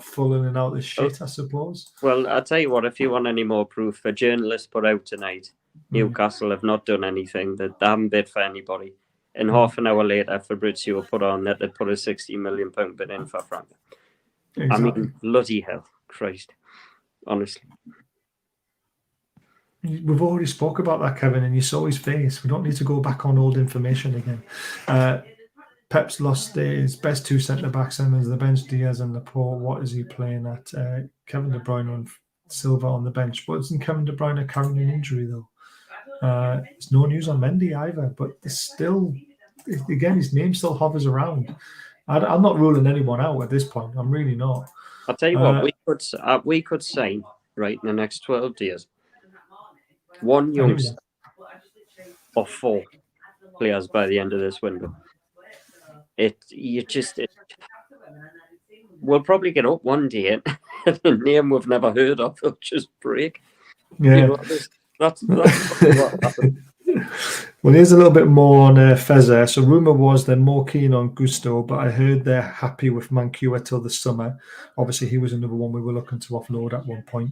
fulling out the shit, I suppose. Well, I'll tell you what, if you want any more proof, a journalist put out tonight, Newcastle have not done anything, that they haven't bid for anybody. And half an hour later, Fabrizio put on that they put a £60 million bid in for Frank. Exactly. I mean, bloody hell, Christ, honestly. We've already spoke about that, Kevin, and you saw his face. We don't need to go back on old information again. Pep's lost his best two centre-backs, and as the bench, Diaz and Laporte. What is he playing at? Kevin De Bruyne on Silva on the bench. But isn't Kevin De Bruyne carrying an injury, though? There's no news on Mendy either, but it's still, again, his name still hovers around. I'm not ruling anyone out at this point. I'm really not. I'll tell you what, we could sign, right, in the next 12 days, one youngster or 4 players by the end of this window. We'll probably get up one day and a name we've never heard of will just break. Yeah. You know, that's what happened. Well, here's a little bit more on Feza. So rumour was they're more keen on Gusto, but I heard they're happy with Mankiwa till the summer. Obviously, he was another one we were looking to offload at one point.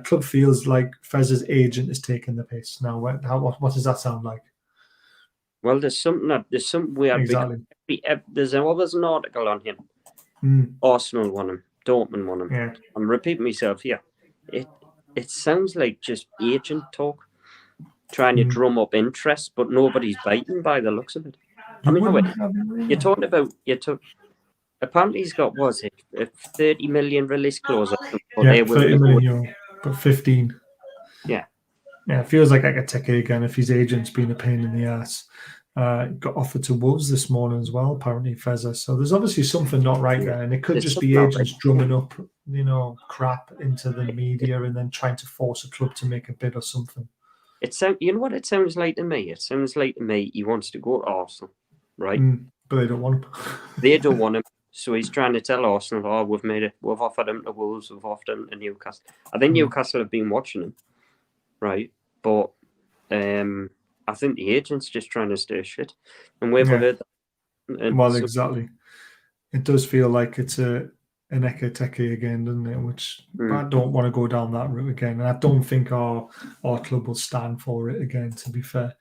Club feels like Feza's agent is taking the piss. Now, what does that sound like? Well, there's something weird. Exactly. There's always an article on him. Arsenal want him. Dortmund want him. Yeah. I'm repeating myself here. It sounds like just agent talk, trying to drum up interest, but nobody's biting by the looks of it. I mean, you're talking about apparently he's got, was it, a 30 million release clause? Yeah, 30 million euro, but 15. Yeah. Yeah, it feels like I could take it again if his agent's been a pain in the ass. Got offered to Wolves this morning as well, apparently, Feza. So there's obviously something not right there, and it could just be agents drumming up, crap into the media and then trying to force a club to make a bid or something. You know what it sounds like to me? It sounds like to me he wants to go to Arsenal, right? But they don't want him. They don't want him, so he's trying to tell Arsenal, we've offered him to Wolves, we've offered him to Newcastle. I think Newcastle have been watching him, right? But I think the agent's just trying to stay shit. And we've heard that. Well, exactly. It does feel like it's an Eke Teke again, doesn't it? Which I don't want to go down that route again. And I don't think our club will stand for it again, to be fair.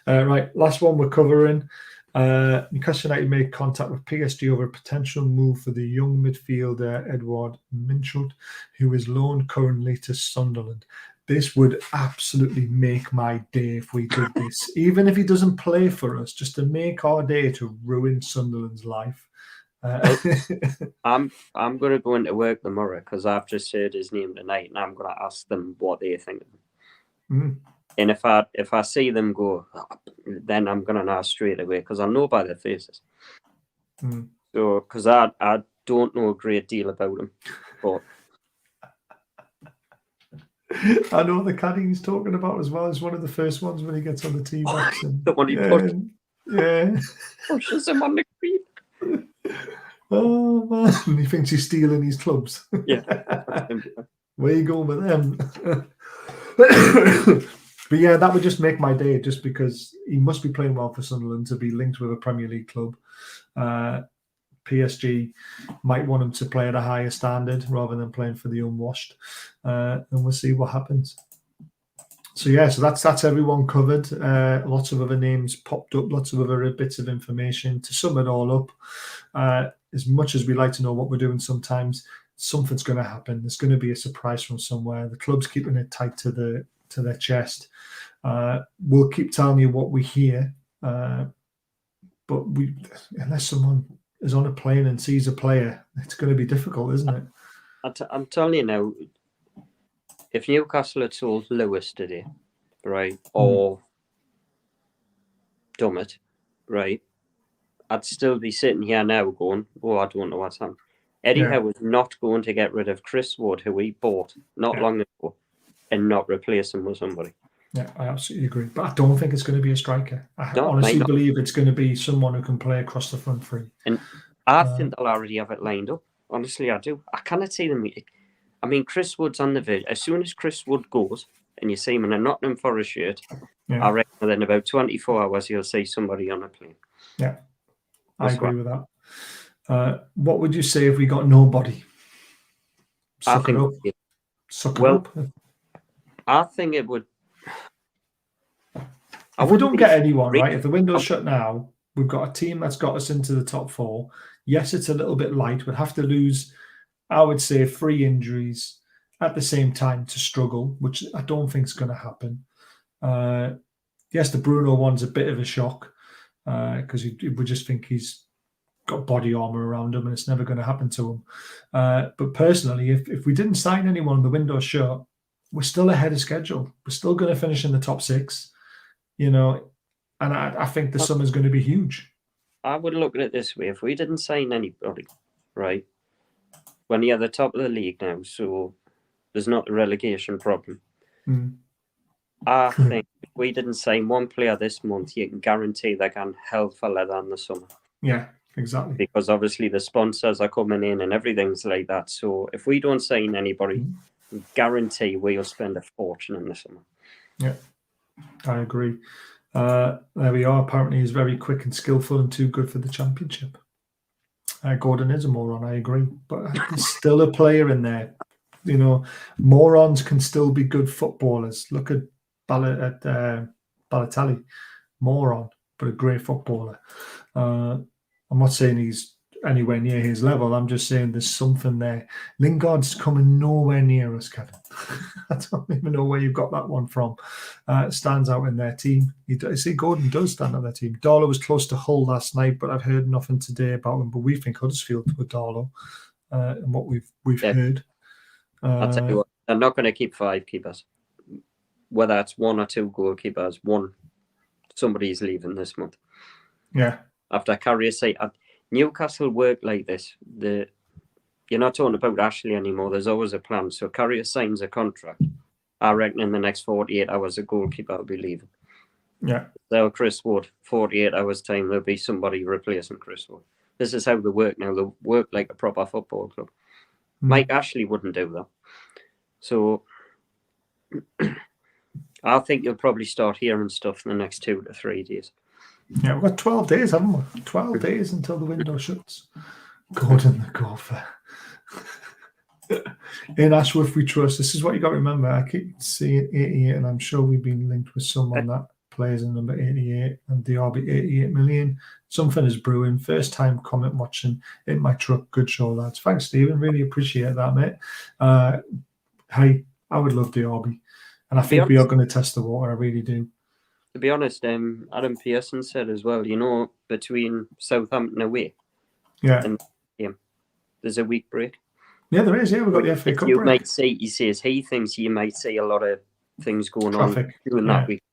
Right, last one we're covering. Newcastle United made contact with PSG over a potential move for the young midfielder Edouard Minchut, who is loaned currently to Sunderland. This would absolutely make my day if we did this. Even if he doesn't play for us, just to make our day to ruin Sunderland's life. I'm going to go into work tomorrow because I've just heard his name tonight, and I'm going to ask them what they think of him. And if I see them go, then I'm going to know straight away because I know by their faces. So because I don't know a great deal about him, but. I know the caddy he's talking about as well. It's one of the first ones when he gets on the tee box. The one he pushed. Yeah. Pushes him on the green. Oh, man. He thinks he's stealing his clubs. Yeah. Where you going with them? But yeah, that would just make my day just because he must be playing well for Sunderland to be linked with a Premier League club. PSG might want him to play at a higher standard rather than playing for the unwashed, and we'll see what happens. So yeah, so that's everyone covered. Lots of other names popped up, lots of other bits of information. To sum it all up, as much as we like to know what we're doing, sometimes something's going to happen. There's going to be a surprise from somewhere. The club's keeping it tight to their chest. We'll keep telling you what we hear, but unless someone is on a plane and sees a player, it's going to be difficult, isn't it? I'm telling you now, if Newcastle had sold Lewis today, right, or Dummett, right, I'd still be sitting here now going, I don't know what's happening. Eddie Howe was not going to get rid of Chris Wood, who he bought not long ago, and not replace him with somebody. Yeah, I absolutely agree. But I don't think it's going to be a striker. I No, honestly believe it's going to be someone who can play across the front three. And I think they'll already have it lined up. Honestly, I do. I cannot see them. I mean, Chris Wood's on the verge. As soon as Chris Wood goes, and you see him in a Nottingham Forest shirt, I reckon within about 24 hours, you'll see somebody on a plane. Yeah, I agree with that. What would you say if we got nobody? Suck it up. I think it would. If we don't get anyone, right? If the window's shut now, we've got a team that's got us into the top 4. Yes, it's a little bit light. We'd have to lose, I would say, 3 injuries at the same time to struggle, which I don't think is going to happen. Yes, the Bruno one's a bit of a shock because we just think he's got body armor around him and it's never going to happen to him. But personally, if we didn't sign anyone, the window's shut, we're still ahead of schedule. We're still going to finish in the top 6, and I think the summer's going to be huge. I would look at it this way. If we didn't sign anybody, right, when you're at the top of the league now, so there's not a relegation problem. I think if we didn't sign one player this month, you can guarantee they're going hell for leather in the summer. Yeah, exactly. Because obviously the sponsors are coming in and everything's like that. So if we don't sign anybody, guarantee we'll spend a fortune in the summer. Yeah, I agree. There we are. Apparently he's very quick and skillful and too good for the championship. Gordon is a moron, I agree. But there's still a player in there. Morons can still be good footballers. Look at Balotelli. Moron, but a great footballer. I'm not saying he's anywhere near his level. I'm just saying there's something there. Lingard's coming nowhere near us, Kevin. I don't even know where you got that one from. Stands out in their team. Gordon does stand out their team. Darlow was close to Hull last night, but I've heard nothing today about him. But we think Huddersfield with Darlow and what we've heard. I'll tell you what, they're not going to keep 5 keepers. Whether it's 1 or 2 goalkeepers, somebody's leaving this month. Yeah. After Carrier say Newcastle work like this. You're not talking about Ashley anymore. There's always a plan. So Carrier signs a contract. I reckon in the next 48 hours, a goalkeeper will be leaving. Yeah. So Chris Wood, 48 hours time, there'll be somebody replacing Chris Wood. This is how they work now. They work like a proper football club. Mike Ashley wouldn't do that. So I think you'll probably start hearing stuff in the next 2 to 3 days. Yeah, we've got 12 days, haven't we? 12 days until the window shuts. Gordon the golfer. In Ashworth we trust. This is what you got to remember. I keep seeing 88, and I'm sure we've been linked with someone that plays in number 88 and DRB 88 million. Something is brewing. First time comment watching in my truck. Good show, lads. Thanks, Stephen. Really appreciate that, mate. Hey, I would love DRB. And I think we are going to test the water. I really do. To be honest, Adam Pearson said as well, between Southampton away and there's a week break. Yeah, there is. Yeah, we've got the FA Cup break. Might see, he says he thinks you might see a lot of things going on during that week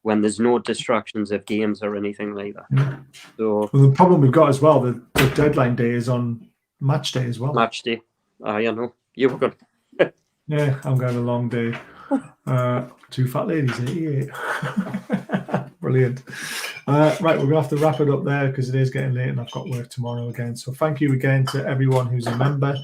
when there's no distractions of games or anything like that. Yeah. So the problem we've got as well, the deadline day is on match day as well. Match day. You know, you were good. Yeah, I'm going a long day. 2 fat ladies, 88. Brilliant. Right, we're going to have to wrap it up there because it is getting late and I've got work tomorrow again. So thank you again to everyone who's a member.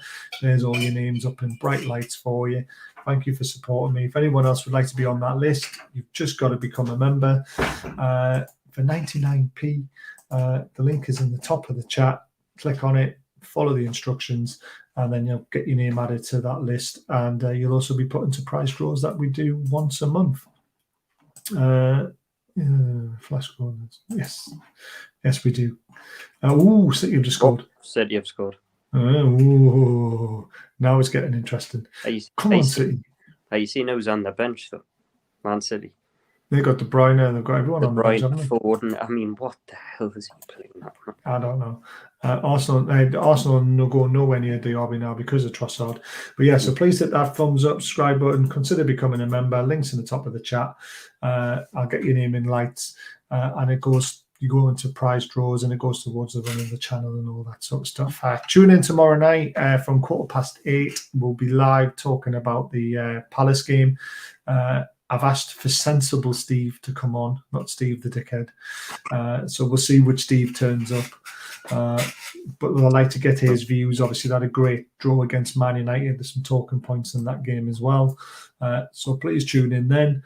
There's all your names up in bright lights for you. Thank you for supporting me. If anyone else would like to be on that list, you've just got to become a member for 99p. The link is in the top of the chat. Click on it, follow the instructions, and then you'll get your name added to that list. And you'll also be put into prize draws that we do once a month. Flash corners. Yes, we do. City have just scored. City have scored. Now it's getting interesting. Come on, City. Have you seen who's on the bench though? Man City. They've got De Bruyne. They've got everyone on the bench, haven't they? Foden. I mean, what the hell is he playing at? I don't know. Arsenal go nowhere near DRB now because of Trossard. But yeah, so please hit that thumbs up, subscribe button. Consider becoming a member. Links in the top of the chat. I'll get your name in lights, and it goes you go into prize draws and it goes towards the running the channel and all that sort of stuff. Tune in tomorrow night from 8:15. We'll be live talking about the Palace game. I've asked for sensible Steve to come on, not Steve the dickhead. So we'll see which Steve turns up. But I'd like to get his views. Obviously, they had a great draw against Man United. There's some talking points in that game as well. So please tune in then.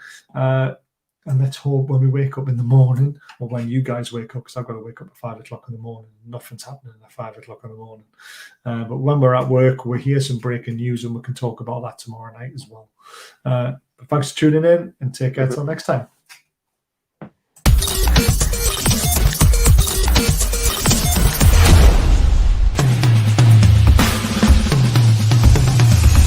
And let's hope when we wake up in the morning, or when you guys wake up, because I've got to wake up at 5 o'clock in the morning. Nothing's happening at 5 o'clock in the morning. But when we're at work, we'll hear some breaking news and we can talk about that tomorrow night as well. But thanks for tuning in and take care till next time.